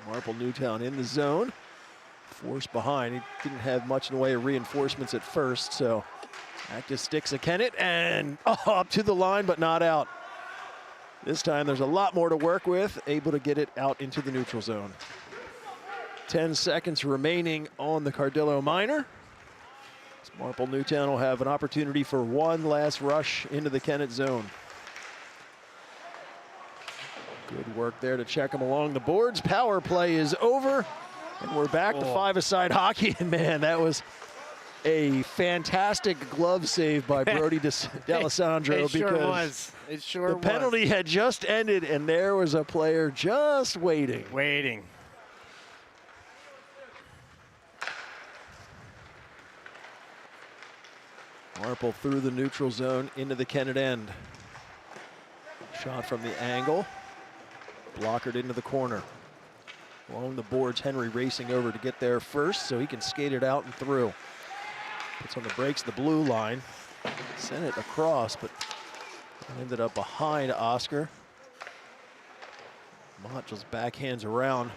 Marple Newtown in the zone. Forced behind. He didn't have much in the way of reinforcements at first, so active sticks of Kennett, and up to the line, but not out. This time there's a lot more to work with, able to get it out into the neutral zone. 10 seconds remaining on the Cardillo minor. Marple Newtown will have an opportunity for one last rush into the Kennett zone. Good work there to check him along the boards. Power play is over, and we're back to five-a-side hockey. And man, that was a fantastic glove save by Brody D'Alessandro. It sure was. It sure was. The penalty had just ended, and there was a player just waiting. Waiting. Marple through the neutral zone into the Kennett end. Shot from the angle. Blockered into the corner. Along the boards, Henry racing over to get there first so he can skate it out and through. Puts on the brakes, the blue line. Sent it across, but ended up behind Oscar. Mott just backhands around.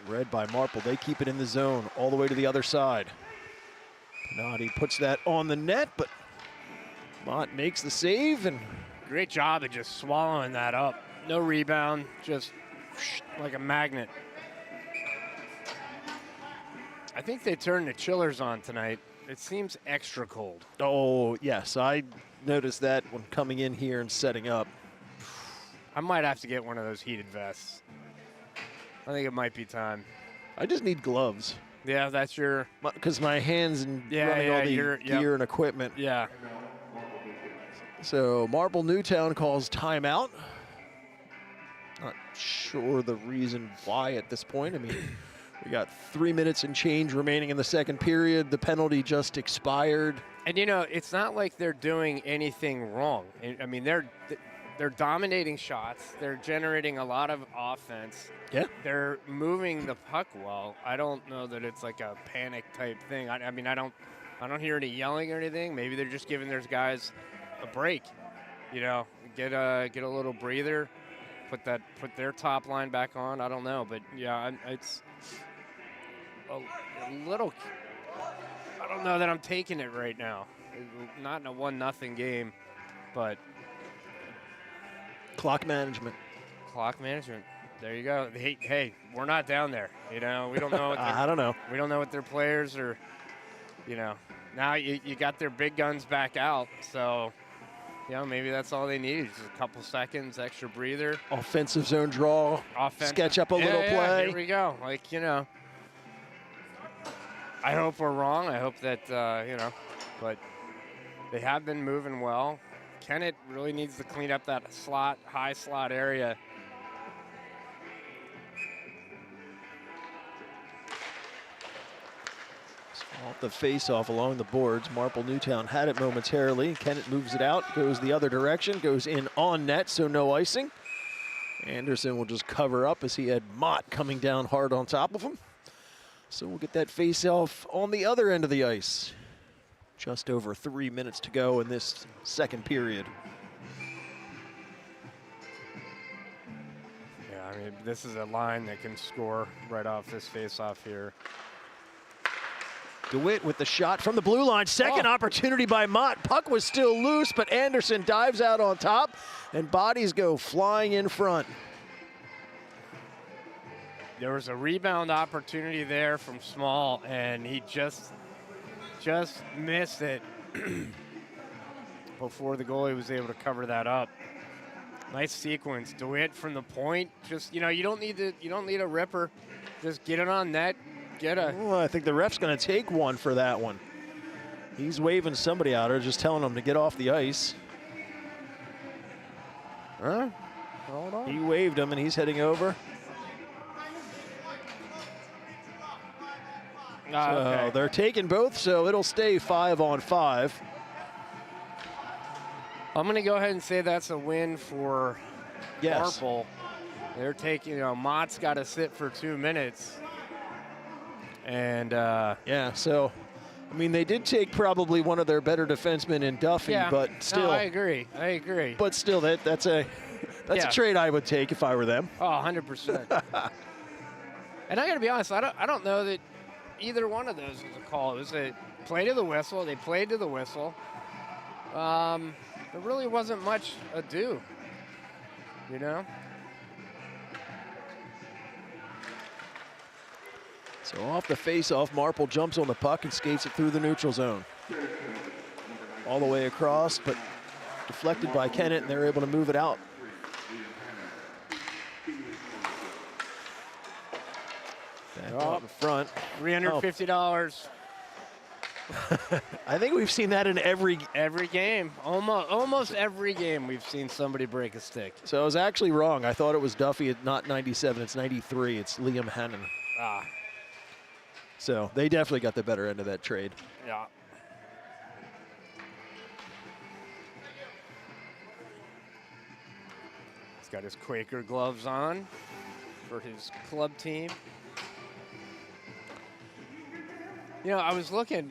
Read by Marple. They keep it in the zone all the way to the other side. Penati puts that on the net, but Mott makes the save, and Great job of just swallowing that up. No rebound, just like a magnet. I think they turned the chillers on tonight. It seems extra cold. oh yes, I noticed that when coming in here and setting up. I might have to get one of those heated vests. I think it might be time. I just need gloves. Yeah, that's your. Because my hands and Yeah, running all the yep. gear and equipment. Yeah. So Marple Newtown calls timeout. Not sure the reason why at this point. I mean, we got 3 minutes and change remaining in the second period. The penalty just expired. And you know, it's not like they're doing anything wrong. I mean, they're dominating shots. They're generating a lot of offense. Yeah. They're moving the puck well. I don't know that it's like a panic type thing. I mean, I don't hear any yelling or anything. Maybe they're just giving their guys a break. You know, get a little breather. Put their top line back on. I don't know, but yeah, it's a little. I don't know that I'm taking it right now. Not in a 1-0 game, but Clock management. clock management. There you go. Hey, we're not down there. You know, we don't know. What I don't know. We don't know what their players are. You know, now you got their big guns back out, so. You know, maybe that's all they need. Just a couple seconds, extra breather. Offensive zone draw. Sketch up a little play. Here we go. Like, you know, I hope we're wrong. I hope that, you know, but they have been moving well. Kennett really needs to clean up that high slot area. Off the face-off along the boards. Marple Newtown had it momentarily. Kennett moves it out, goes the other direction, goes in on net, so no icing. Anderson will just cover up as he had Mott coming down hard on top of him. So we'll get that face-off on the other end of the ice. Just over 3 minutes to go in this second period. Yeah, I mean, this is a line that can score right off this face-off here. DeWitt with the shot from the blue line. Second opportunity by Mott. Puck was still loose, but Anderson dives out on top, and bodies go flying in front. There was a rebound opportunity there from Small, and he just missed it before the goalie was able to cover that up. Nice sequence. DeWitt from the point. Just, you know, you don't need a ripper. Just get it on net. I think the ref's going to take one for that one. He's waving somebody out or just telling them to get off the ice. Huh? Hold on. He waved him and he's heading over. Okay. They're taking both, so it'll stay 5-on-5. I'm going to go ahead and say that's a win for Marple. They're taking, you know, Mott's got to sit for 2 minutes. And yeah, so I mean, they did take probably one of their better defensemen in Duffy, but still. No, I agree. But still, that's a trade I would take if I were them. Oh, 100%. And I got to be honest, I don't know that either one of those was a call. It was a play to the whistle. They played to the whistle. There really wasn't much ado, you know. So off the face-off, Marple jumps on the puck and skates it through the neutral zone. All the way across, but deflected by Kennett, and they're able to move it out. Back out in front. $350. I think we've seen that in every game. Almost every game we've seen somebody break a stick. So I was actually wrong. I thought it was Duffy at not 97. It's 93. It's Liam Hannon. So they definitely got the better end of that trade. Yeah. He's got his Quaker gloves on for his club team. You know, I was looking.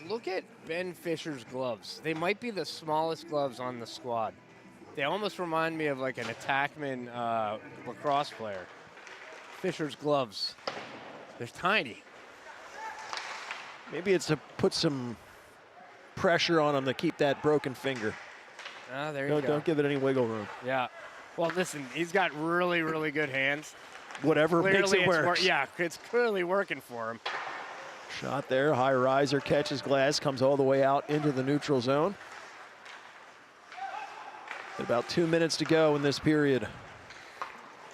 Look at Ben Fisher's gloves. They might be the smallest gloves on the squad. They almost remind me of like an attackman lacrosse player. Fisher's gloves. They're tiny. Maybe it's to put some pressure on him to keep that broken finger. There you go. Don't give it any wiggle room. Yeah. Well, listen, he's got really, really good hands. Whatever makes it work. Yeah, it's clearly working for him. Shot there, high riser, catches glass, comes all the way out into the neutral zone. About 2 minutes to go in this period.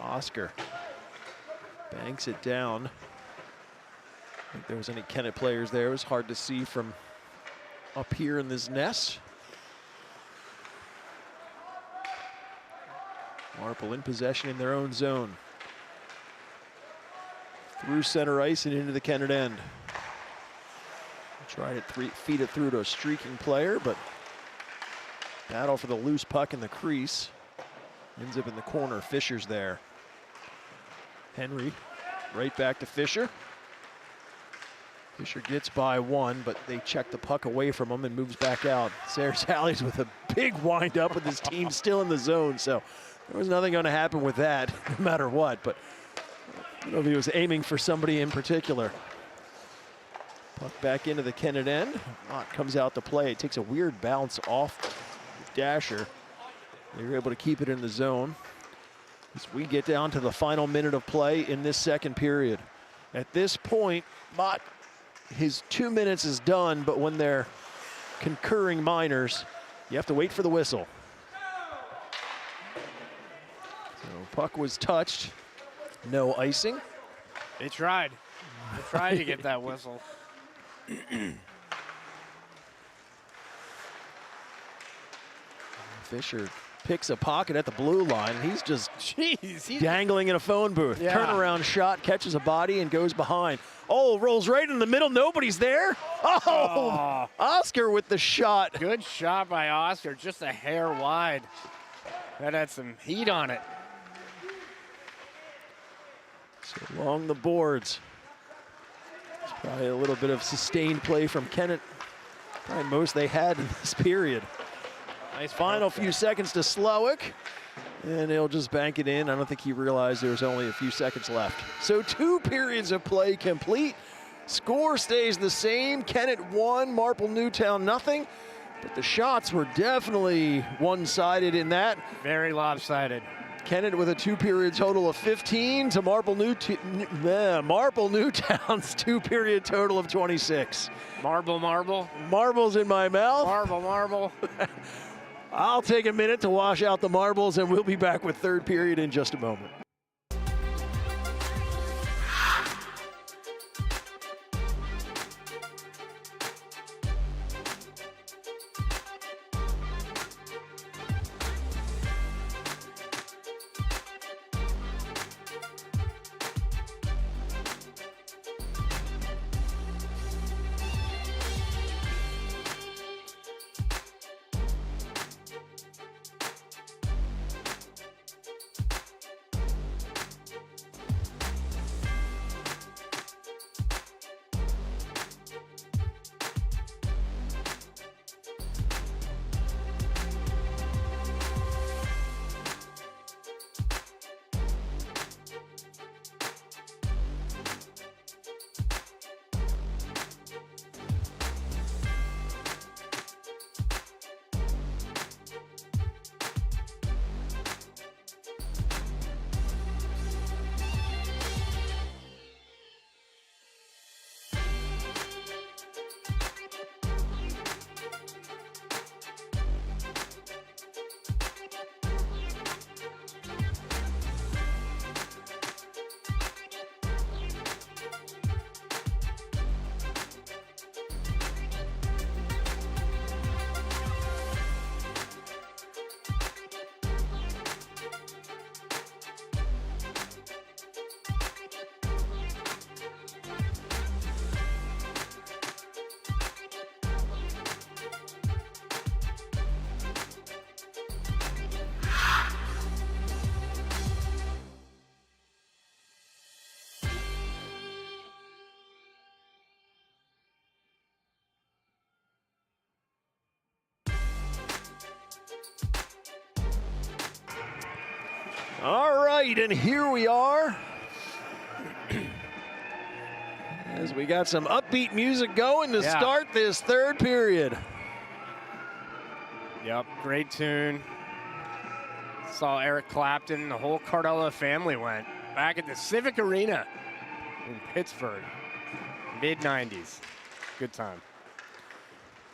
Oscar banks it down. I think there was any Kennett players there. It was hard to see from up here in this nest. Marple in possession in their own zone. Through center ice and into the Kennett end. Tried to feed it through to a streaking player, but battle for the loose puck in the crease. Ends up in the corner. Fisher's there. Henry right back to Fisher. Fisher gets by one, but they check the puck away from him and moves back out. Sayers Alley's with a big wind up with his team still in the zone, so there was nothing going to happen with that, no matter what. But I don't know if he was aiming for somebody in particular. Puck back into the Kennett end. Mott comes out to play. It takes a weird bounce off Dasher. They were able to keep it in the zone. As we get down to the final minute of play in this second period. At this point, Mott, his 2 minutes is done, but when they're concurring minors, you have to wait for the whistle. So puck was touched, no icing. They tried. They tried to get that whistle. Fisher picks a pocket at the blue line. He's just Jeez, dangling in a phone booth. Yeah. Turnaround shot, catches a body and goes behind. Oh, rolls right in the middle. Nobody's there. Oh, Oscar with the shot. Good shot by Oscar, just a hair wide. That had some heat on it. So along the boards. It's probably a little bit of sustained play from Kennett. Probably most they had in this period. Nice Final few seconds to Slowick, and he'll just bank it in. I don't think he realized there was only a few seconds left. So 2 periods of play complete. Score stays the same. Kennett 1, Marple Newtown nothing. But the shots were definitely one-sided in that. Very lopsided. Kennett with a 2-period total of 15 to Marple Newtown's 2-period total of 26. Marble. Marbles in my mouth. Marble. I'll take a minute to wash out the marbles, and we'll be back with third period in just a moment. All right, and here we are. As we got some upbeat music going to start this third period. Yep, great tune. Saw Eric Clapton, the whole Cardella family went back at the Civic Arena in Pittsburgh, mid-90s. Good time.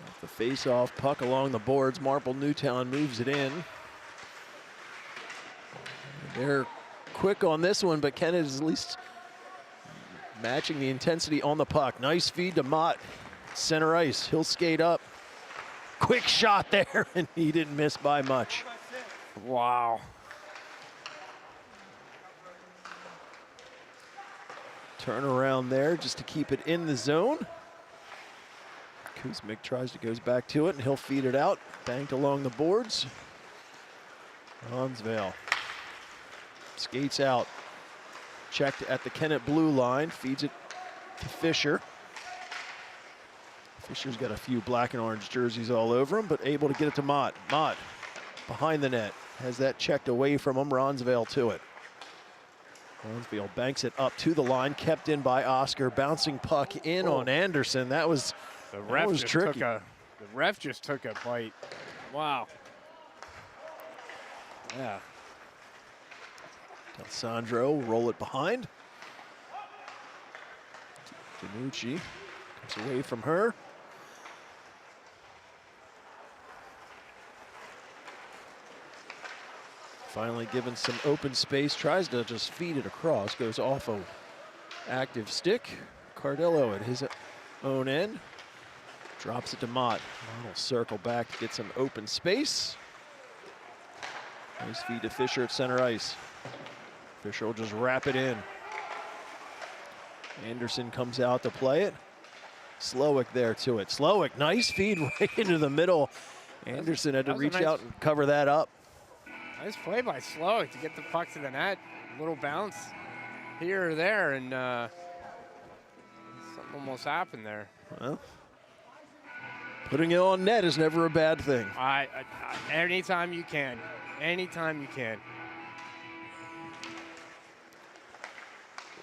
Off the face-off puck along the boards, Marple Newtown moves it in. They're quick on this one, but Kennett is at least matching the intensity on the puck. Nice feed to Mott. Center ice, he'll skate up. Quick shot there, and he didn't miss by much. Wow. Turn around there just to keep it in the zone. Kuzmic goes back to it, and he'll feed it out. Banked along the boards. Ronsvale skates out. Checked at the Kennett blue line, feeds it to Fisher. Fisher's got a few black and orange jerseys all over him, but able to get it to Mott. Mott behind the net, has that checked away from him. Ronsvale to it. Ronsvale banks it up to the line, kept in by Oscar. Bouncing puck in on Anderson. That was tricky. The ref just took a bite. Wow. Yeah. Alessandro roll it behind. Danucci comes away from her. Finally given some open space, tries to just feed it across, goes off a active stick. Cardillo at his own end. Drops it to Mott. Mott will circle back to get some open space. Nice feed to Fisher at center ice. Fisher will just wrap it in. Anderson comes out to play it. Slowick there to it. Slowick, nice feed right into the middle. Anderson had to reach out and cover that up. Nice play by Slowick to get the puck to the net. A little bounce here or there, and something almost happened there. Well, putting it on net is never a bad thing. Anytime you can. Anytime you can.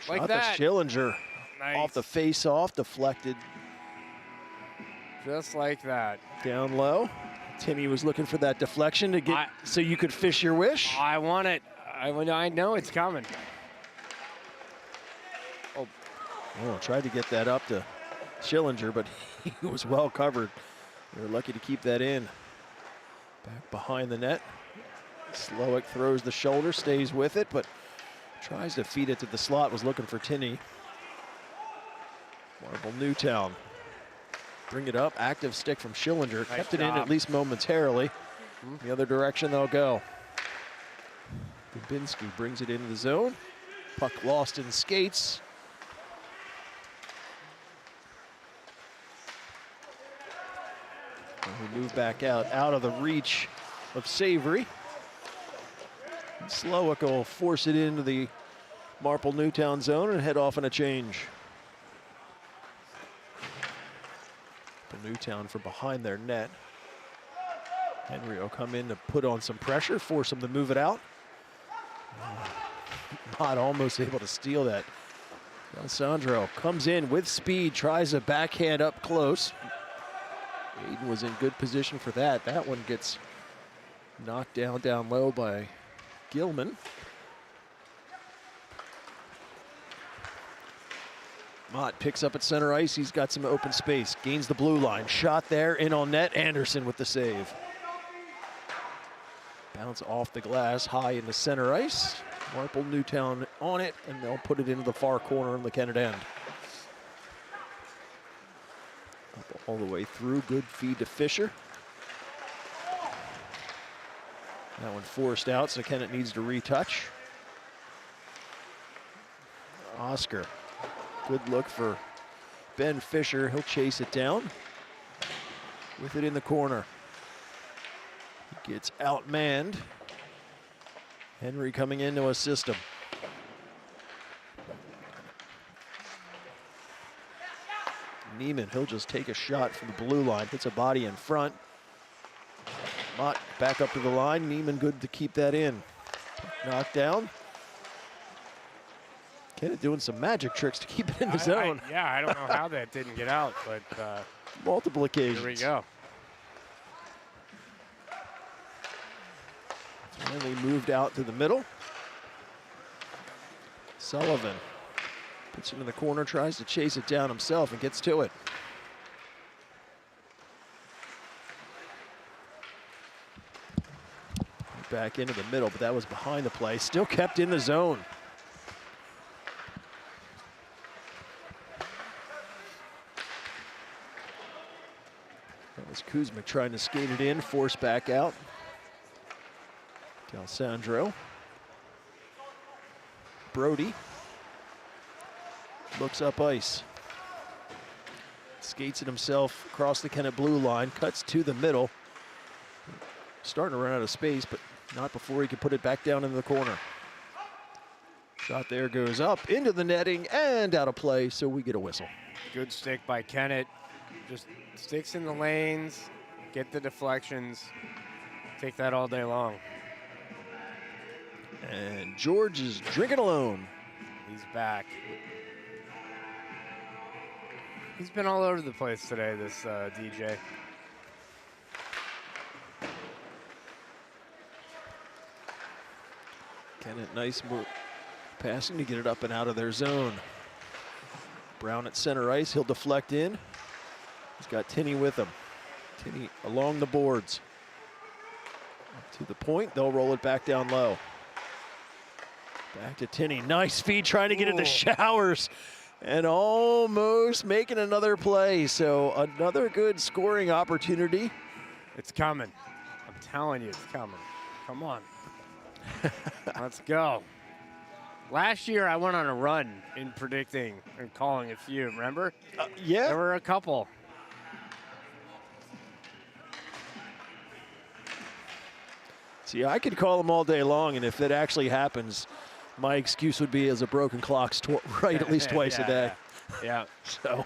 Like Shot that. to Schillinger. Nice. Off the face-off, deflected. Just like that. Down low. Timmy was looking for that deflection to get so you could fish your wish. I want it. I know it's coming. Oh, tried to get that up to Schillinger, but he was well covered. They were lucky to keep that in. Back behind the net. Slowick throws the shoulder, stays with it, but tries to feed it to the slot, was looking for Tinney. Marple Newtown. Bring it up, active stick from Schillinger. Nice Kept it job. in at least momentarily. The other direction they'll go. Dubinsky brings it into the zone. Puck lost in skates. And we move back out of the reach of Savory. Slowick will force it into the Marple Newtown zone and head off on a change. Newtown from behind their net. Henry will come in to put on some pressure, force him to move it out. Not almost able to steal that. Alessandro comes in with speed, tries a backhand up close. Aiden was in good position for that. That one gets knocked down low by Gilman. Mott picks up at center ice. He's got some open space. Gains the blue line. Shot there, in on net. Anderson with the save. Bounce off the glass, high into center ice. Marple Newtown on it, and they'll put it into the far corner on the Kennett end. Up all the way through. Good feed to Fisher. That one forced out, so Kennett needs to retouch. Oscar. Good look for Ben Fisher. He'll chase it down. With it in the corner. He gets outmanned. Henry coming in to assist him. Neiman, he'll just take a shot from the blue line. Hits a body in front. Mott back up to the line. Neiman good to keep that in. Knocked down. Kennett doing some magic tricks to keep it in the zone. I don't know how that didn't get out, but multiple occasions. Here we go. Finally moved out to the middle. Sullivan puts it in the corner, tries to chase it down himself and gets to it. Back into the middle, but that was behind the play. Still kept in the zone. Here's Kuzmic trying to skate it in, force back out. D'Alessandro. Brody looks up ice. Skates it himself across the Kennett blue line, cuts to the middle. Starting to run out of space, but not before he can put it back down in the corner. Shot there goes up into the netting and out of play, so we get a whistle. Good stick by Kennett. Just sticks in the lanes, get the deflections, take that all day long. And George is drinking alone. He's back. He's been all over the place today, this DJ. Kennett, nice move. Passing to get it up and out of their zone. Brown at center ice, he'll deflect in. He's got Tinney with him. Tinney along the boards. Up to the point, they'll roll it back down low. Back to Tinney, nice feed trying to get into Showers. And almost making another play, so another good scoring opportunity. It's coming. I'm telling you, it's coming. Come on. Let's go. Last year, I went on a run in predicting and calling a few, remember? Yeah. There were a couple. See, I could call them all day long, and if it actually happens, my excuse would be as a broken clock's right at least twice a day. Yeah. So.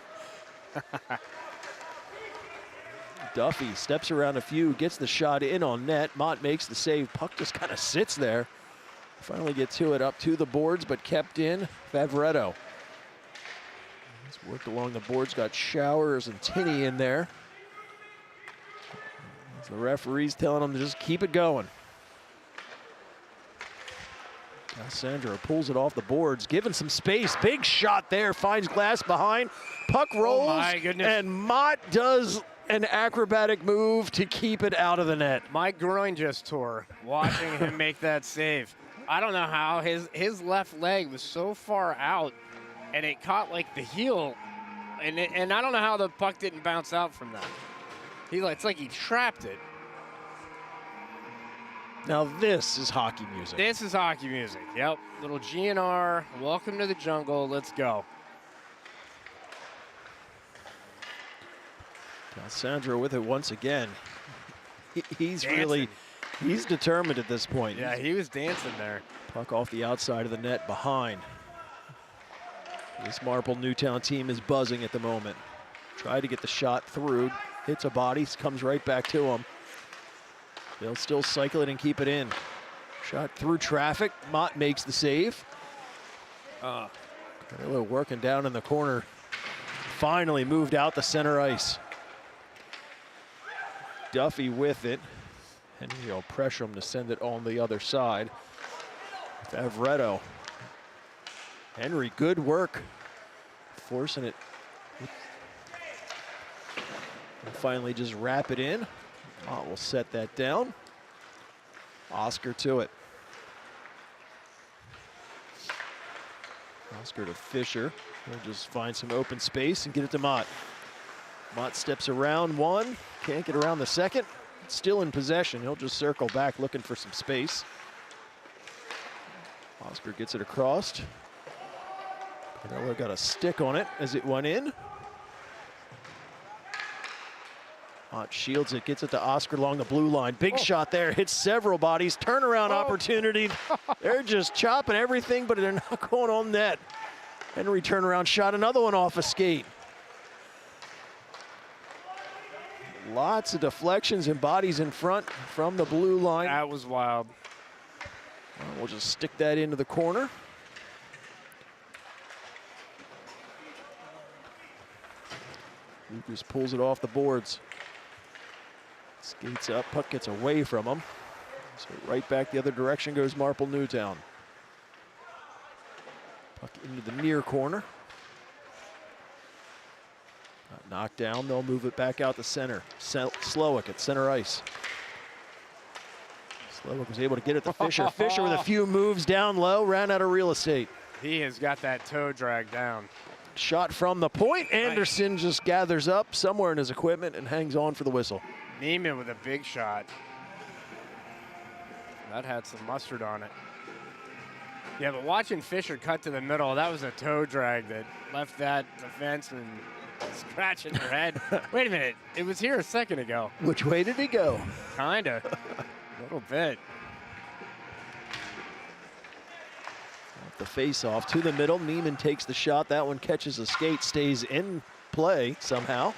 Duffy steps around a few, gets the shot in on net. Mott makes the save. Puck just kind of sits there. Finally get to it up to the boards, but kept in. Favretto. He's worked along the boards, got Showers and Tinney in there. As the referee's telling them to just keep it going. Sandro pulls it off the boards, given some space. Big shot there, finds glass behind. Puck rolls, my goodness. And Mott does an acrobatic move to keep it out of the net. My groin just tore watching him make that save. I don't know how. His left leg was so far out, and it caught like the heel, and I don't know how the puck didn't bounce out from that. It's like he trapped it. Now this is hockey music. This is hockey music. Yep. Little GNR. Welcome to the jungle. Let's go. Sandro with it once again. He's dancing. He's determined at this point. Yeah, he was dancing there. Puck off the outside of the net behind. This Marple Newtown team is buzzing at the moment. Try to get the shot through. Hits a body, comes right back to him. They'll still cycle it and keep it in. Shot through traffic. Mott makes the save. Carrillo working down in the corner. Finally moved out the center ice. Duffy with it. Henry will pressure him to send it on the other side. Favretto. Henry, good work. Forcing it. And finally just wrap it in. Mott will set that down. Oscar to it. Oscar to Fisher. He'll just find some open space and get it to Mott. Mott steps around one. Can't get around the second. Still in possession. He'll just circle back looking for some space. Oscar gets it across. Carrillo got a stick on it as it went in. Mott shields it, gets it to Oscar along the blue line. Big shot there, hits several bodies. Turnaround opportunity. They're just chopping everything, but they're not going on net. Henry turnaround shot, another one off a skate. Lots of deflections and bodies in front from the blue line. That was wild. We'll just stick that into the corner. Lucas pulls it off the boards. Skates up, puck gets away from him. So right back the other direction goes Marple Newtown. Puck into the near corner. Got knocked down, they'll move it back out to center. Slowick at center ice. Slowick was able to get it to Fisher. Fisher with a few moves down low, ran out of real estate. He has got that toe dragged down. shot from the point. Anderson just gathers up somewhere in his equipment and hangs on for the whistle. Neiman with a big shot. That had some mustard on it. Yeah, but watching Fisher cut to the middle, that was a toe drag that left that defenseman scratching their head. Wait a minute, it was here a second ago. Which way did he go? Kinda, a little bit. Off the face-off to the middle. Neiman takes the shot. That one catches a skate, stays in play somehow.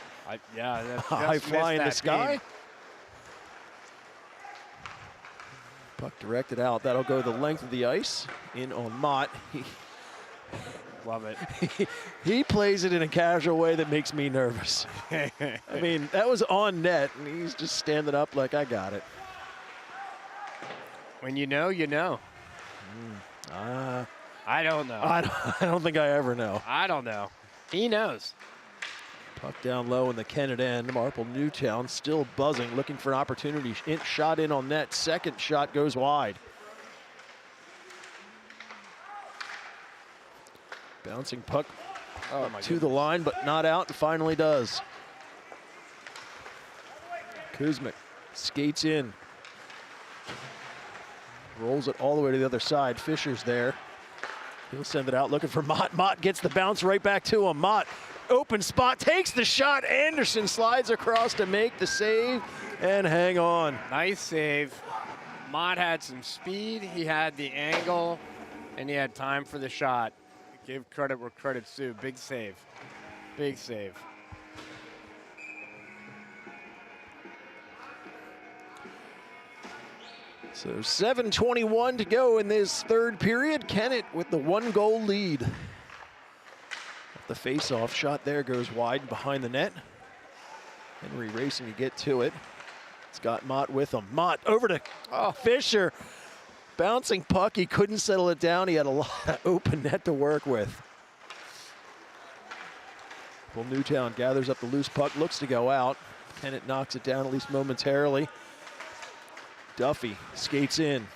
Yeah, that High fly in the sky. beam. Puck directed out. That'll go the length of the ice. In on Mott. Love it. He plays it in a casual way that makes me nervous. I mean, that was on net, and he's just standing up like, I got it. When you know, you know. I don't know. I don't think I ever know. I don't know. He knows. Puck down low in the Kennett end. Marple Newtown still buzzing, looking for an opportunity. Shot in on net. Second shot goes wide. Bouncing puck to the line, but not out, and finally does. Kuzmic skates in. Rolls it all the way to the other side. Fisher's there. He'll send it out looking for Mott. Mott gets the bounce right back to him. Mott, open spot, takes the shot. Anderson slides across to make the save and hang on. Nice save. Mott had some speed, he had the angle, and he had time for the shot. Give credit where credit's due. Big save. Big save. So 7:21 to go in this third period. Kennett with the 1-goal lead. The face-off shot there goes wide behind the net. Henry racing to get to it. It's got Mott with him. Mott over to Fisher. Bouncing puck, he couldn't settle it down. He had a lot of open net to work with. Well, Newtown gathers up the loose puck, looks to go out. Kennett knocks it down at least momentarily. Duffy skates in,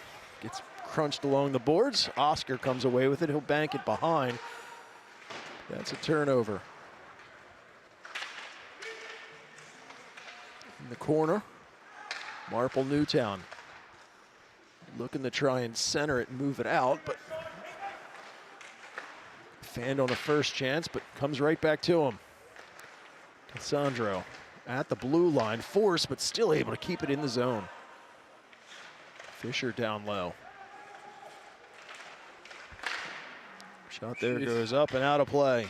gets crunched along the boards. Oscar comes away with it. He'll bank it behind. That's a turnover. In the corner, Marple Newtown looking to try and center it and move it out, but fanned on the first chance, but comes right back to him. Cassandro at the blue line, forced, but still able to keep it in the zone. Fisher down low. Shot there goes up and out of play.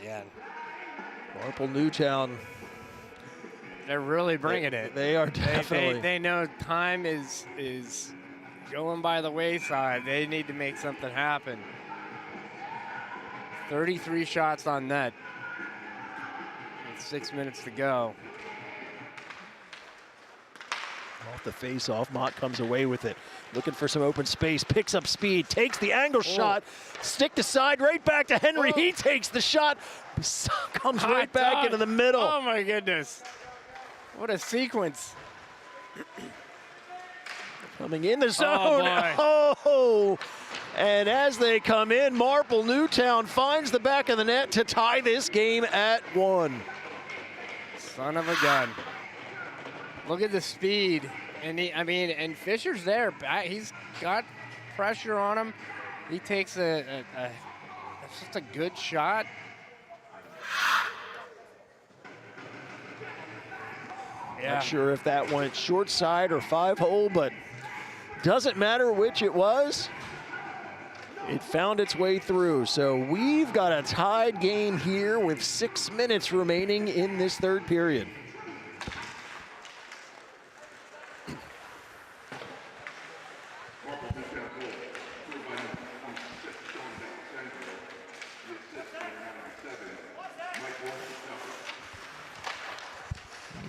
Man. Marple Newtown. They're really bringing it. They are definitely. They know time is going by the wayside. They need to make something happen. 33 shots on net with 6 minutes to go. Off the face-off, Mott comes away with it. Looking for some open space, picks up speed, takes the angle shot, stick to side, right back to Henry. He takes the shot, comes right back into the middle. Oh my goodness. What a sequence. Coming in the zone. Oh, and as they come in, Marple Newtown finds the back of the net to tie this game at 1. Son of a gun. Look at the speed. And and Fisher's there. He's got pressure on him. He takes that's just a good shot. Yeah. Not sure if that went short side or 5-hole, but doesn't matter which it was. It found its way through. So we've got a tied game here with 6 minutes remaining in this third period.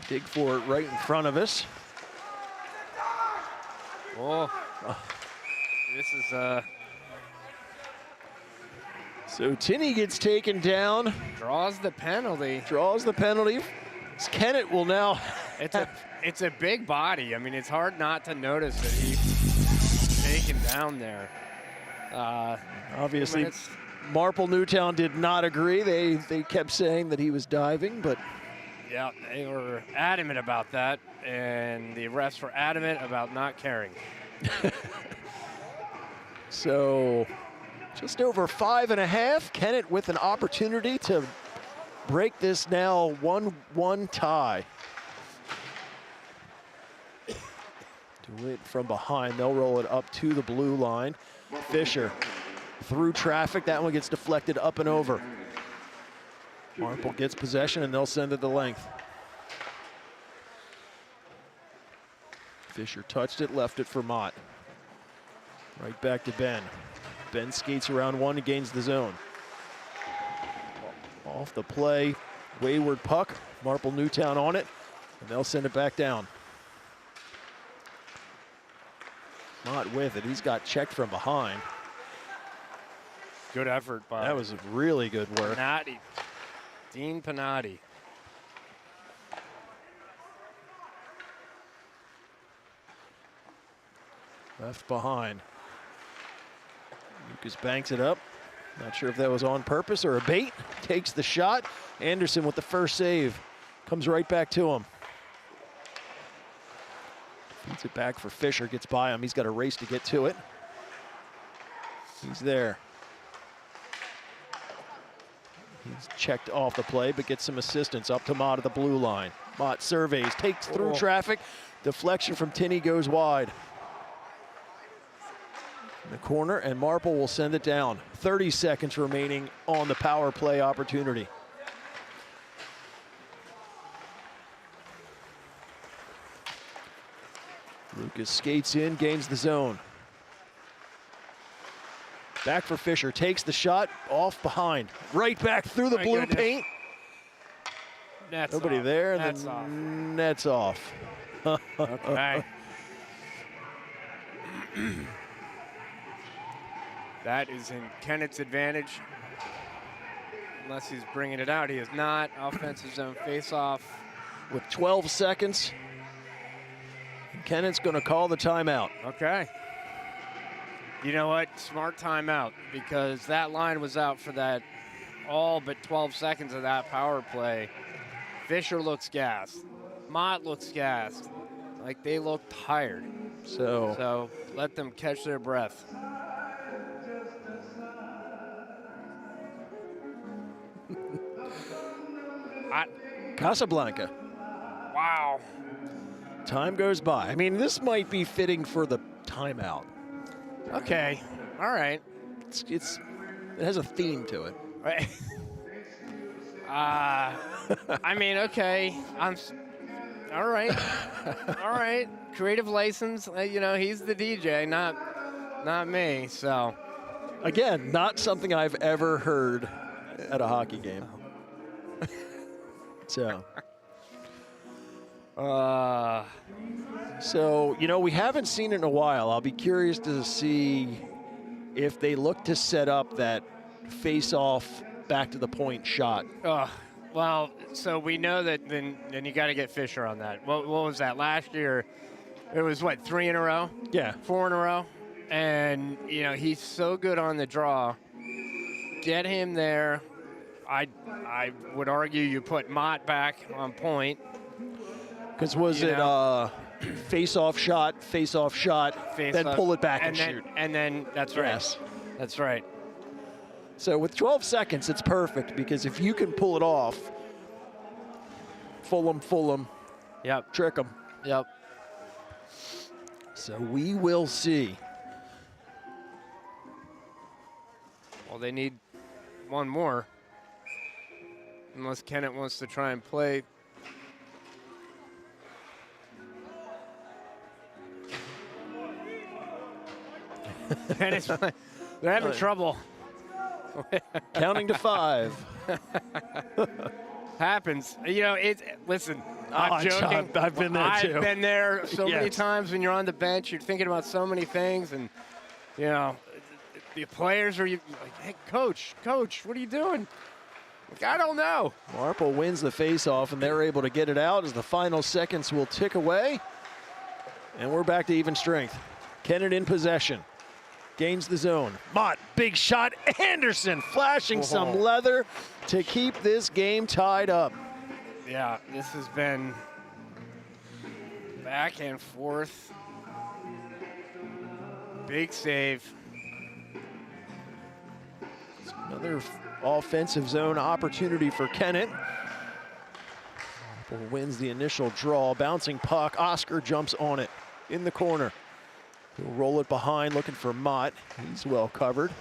Dig for it right in front of us. This is So Tinney gets taken down. draws the penalty. Draws the penalty. Kennett will now. It's a big body. I mean, it's hard not to notice that he's taken down there. Obviously, Marple Newtown did not agree. They kept saying that he was diving, but Yeah, they were adamant about that, and the refs were adamant about not caring. so just over 5.5. Kennett with an opportunity to break this now 1-1 tie. Do it from behind. They'll roll it up to the blue line. Fisher through traffic. That one gets deflected up and over. Marple gets possession and they'll send it the length. Fisher touched it, left it for Mott. Right back to Ben. Ben skates around one and gains the zone. Off the play, wayward puck. Marple Newtown on it, and they'll send it back down. Mott with it. He's got checked from behind. Good effort by That was really good work. Panotti. Dean Panotti. Left behind. Lucas banks it up. Not sure if that was on purpose or a bait. Takes the shot. Anderson with the first save. Comes right back to him. Feeds it back for Fisher. Gets by him. He's got a race to get to it. He's there. He's checked off the play, but gets some assistance up to Mott at the blue line. Mott surveys, takes through traffic. Deflection from Tinney goes wide. In the corner, and Marple will send it down. 30 seconds remaining on the power play opportunity. Lucas skates in, gains the zone. Back for Fisher, takes the shot, off behind. Right back through the blue paint. Nets Nobody off. there, and Nets then off. nets off. Okay. That is in Kennett's advantage. Unless he's bringing it out. He is not. Offensive zone face-off. With 12 seconds, Kennett's going to call the timeout. Okay. You know what? Smart timeout, because that line was out for that all but 12 seconds of that power play. Fisher looks gassed. Mott looks gassed. Like they look tired. So let them catch their breath. Casablanca. Wow. Time goes by. I mean, this might be fitting for the timeout. Okay. All right. It has a theme to it. Right. I mean, okay. All right. All right. Creative license. You know, he's the DJ, not me. So. Again, not something I've ever heard at a hockey game. So, you know, we haven't seen it in a while. I'll be curious to see if they look to set up that face-off back to the point shot. Well, so we know that then you got to get Fisher on that. What was that last year? It was what, 3 in a row? Yeah. 4 in a row? And, you know, he's so good on the draw. Get him there. I would argue you put Mott back on point. Because was it face-off shot, then pull it back and shoot. And then, that's right. Yes. That's right. So with 12 seconds, it's perfect, because if you can pull it off, fool them, Yep. trick them. Yep. So we will see. Well, they need one more. Unless Kennett wants to try and play. Kennett's they're having trouble. Counting to 5. Happens. You know, listen, I'm joking. I've been there too. I've been there so many Yes. times when you're on the bench. You're thinking about so many things, and, you know, the players are like, hey, coach, what are you doing? Like, I don't know. Marple wins the face-off, and they're able to get it out as the final seconds will tick away. And we're back to even strength. Kennett in possession. gains the zone. Mott, big shot. Anderson flashing some leather to keep this game tied up. Yeah, this has been back and forth. Big save. Another offensive zone opportunity for Kennett. Marple wins the initial draw. Bouncing puck. Oscar jumps on it in the corner. He'll roll it behind, looking for Mott. He's well covered.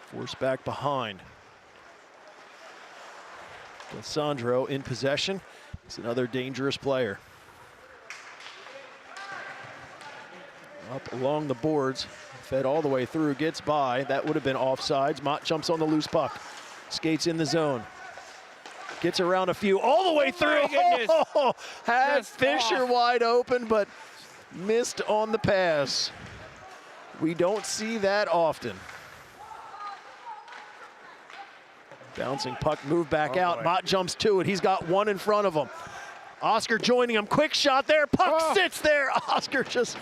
Forced back behind. Alessandro in possession. He's another dangerous player. Up along the boards, fed all the way through, gets by. That would have been offsides. Mott jumps on the loose puck. Skates in the zone. Gets around a few, all the way through. Oh, had Fisher wide open, but missed on the pass. We don't see that often. Bouncing puck, move back out. Mott jumps to it. He's got one in front of him. Oscar joining him. Quick shot there. Puck sits there. Oscar just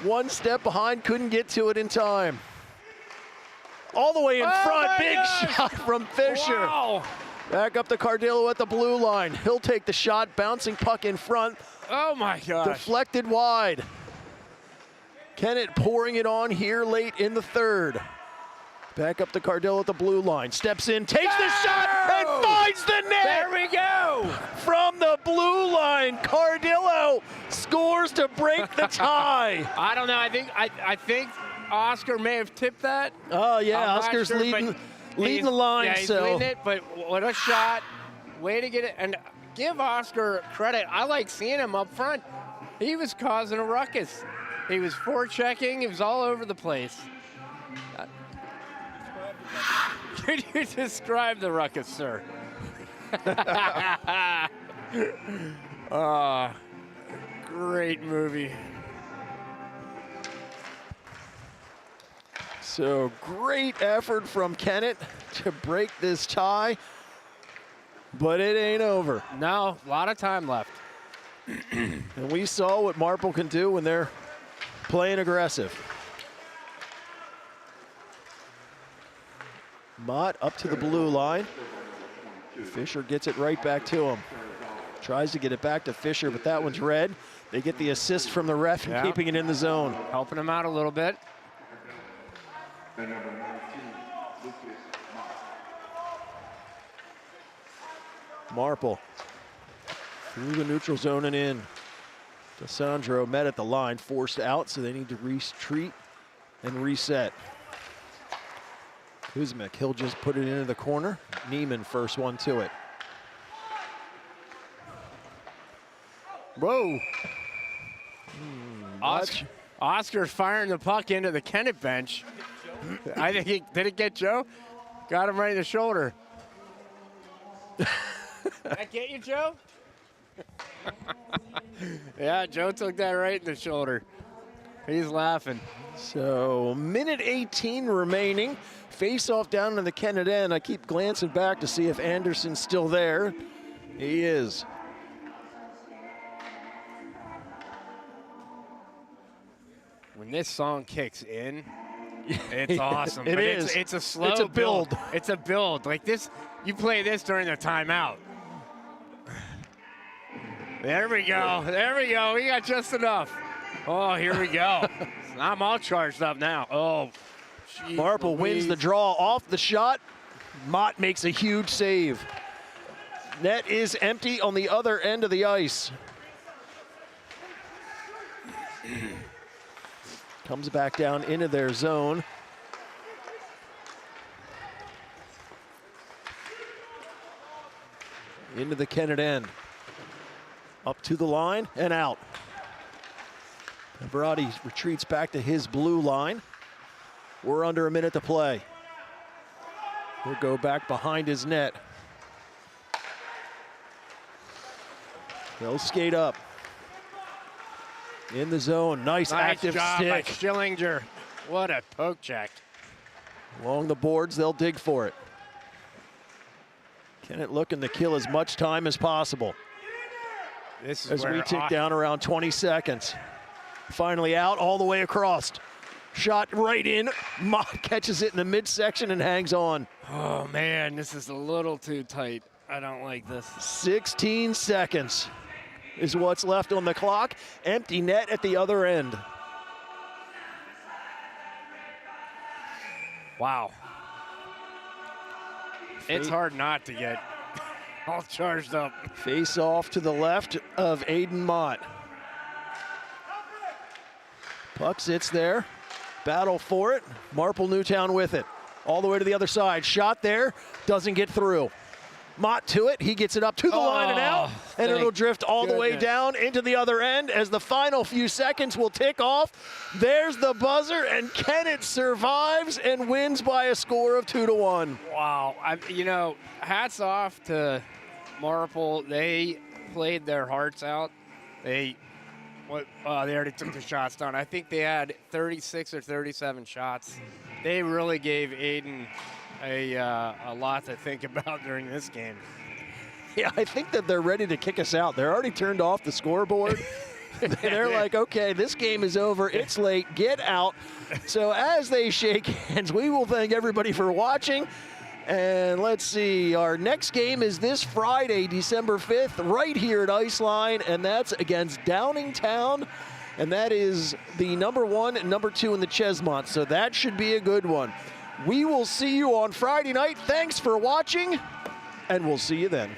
one step behind, couldn't get to it in time. All the way in front, big shot from Fisher. Wow. Back up to Cardillo at the blue line. He'll take the shot, bouncing puck in front. Oh my gosh. Deflected wide. Kennett pouring it on here late in the third. Back up to Cardillo at the blue line. Steps in, takes the shot, and finds the net! There we go! From the blue line, Cardillo scores to break the tie. I don't know, I think Oscar may have tipped that. Oh yeah, Oscar's sure, leading the line. Yeah, he's so leading it, but what a shot. Way to get it, and give Oscar credit. I like seeing him up front. He was causing a ruckus. He was forechecking, he was all over the place. Could you describe the ruckus, sir? Great movie. So great effort from Kennett to break this tie, but it ain't over. No, a lot of time left. And we saw what Marple can do when they're playing aggressive. Mott up to the blue line. Fisher gets it right back to him. Tries to get it back to Fisher, but that one's red. They get the assist from the ref and keeping it in the zone. Helping him out a little bit. Marple through the neutral zone and in. Alessandro met at the line, forced out, so they need to retreat and reset. Kuzmic, he'll just put it into the corner. Neiman first one to it. Whoa. Oscar's firing the puck into the Kennett bench. I think did it get Joe? Got him right in the shoulder. That get you, Joe? Yeah, Joe took that right in the shoulder. He's laughing. So, minute 18 remaining. Face-off down in the Kennett end. I keep glancing back to see if Anderson's still there. He is. When this song kicks in, it's awesome. It but is. It's a slow It's a build. It's a build. Like this, you play this during the timeout. There we go. There we go. We got just enough. Oh, here we go. I'm all charged up now. Oh, geez, Marple wins the draw off the shot. Mott makes a huge save. Net is empty on the other end of the ice. Comes back down into their zone. Into the Kennett end. Up to the line and out. Verratti retreats back to his blue line. We're under a minute to play. He'll go back behind his net. They'll skate up. In the zone, nice active job stick. by Schillinger. What a poke check. Along the boards, they'll dig for it. Kennett looking to kill as much time as possible. This is As where we tick down around 20 seconds. Finally out, all the way across. Shot right in. Mott catches it in the midsection and hangs on. Oh, man, this is a little too tight. I don't like this. 16 seconds is what's left on the clock. Empty net at the other end. Wow. It's hard not to get all charged up. Face off to the left of Aiden Mott. Puck sits there. Battle for it. Marple Newtown with it. All the way to the other side. Shot there. Doesn't get through. Mott to it. He gets it up to the line and out. And it'll drift all the way down into the other end as the final few seconds will tick off. There's the buzzer, and Kennett survives and wins by a score of 2-1. Wow. You know, hats off to Marple. They played their hearts out. They already took the shots down. I think they had 36 or 37 shots. They really gave Aiden a lot to think about during this game. Yeah, I think that they're ready to kick us out. They're already turned off the scoreboard. They're like, okay, this game is over. It's late. Get out. So as they shake hands, we will thank everybody for watching. And let's see, our next game is this Friday, December 5th, right here at Iceline, and that's against Downingtown. And that is the #1 and #2 in the Chesmont, so that should be a good one. We will see you on Friday night. Thanks for watching, and we'll see you then.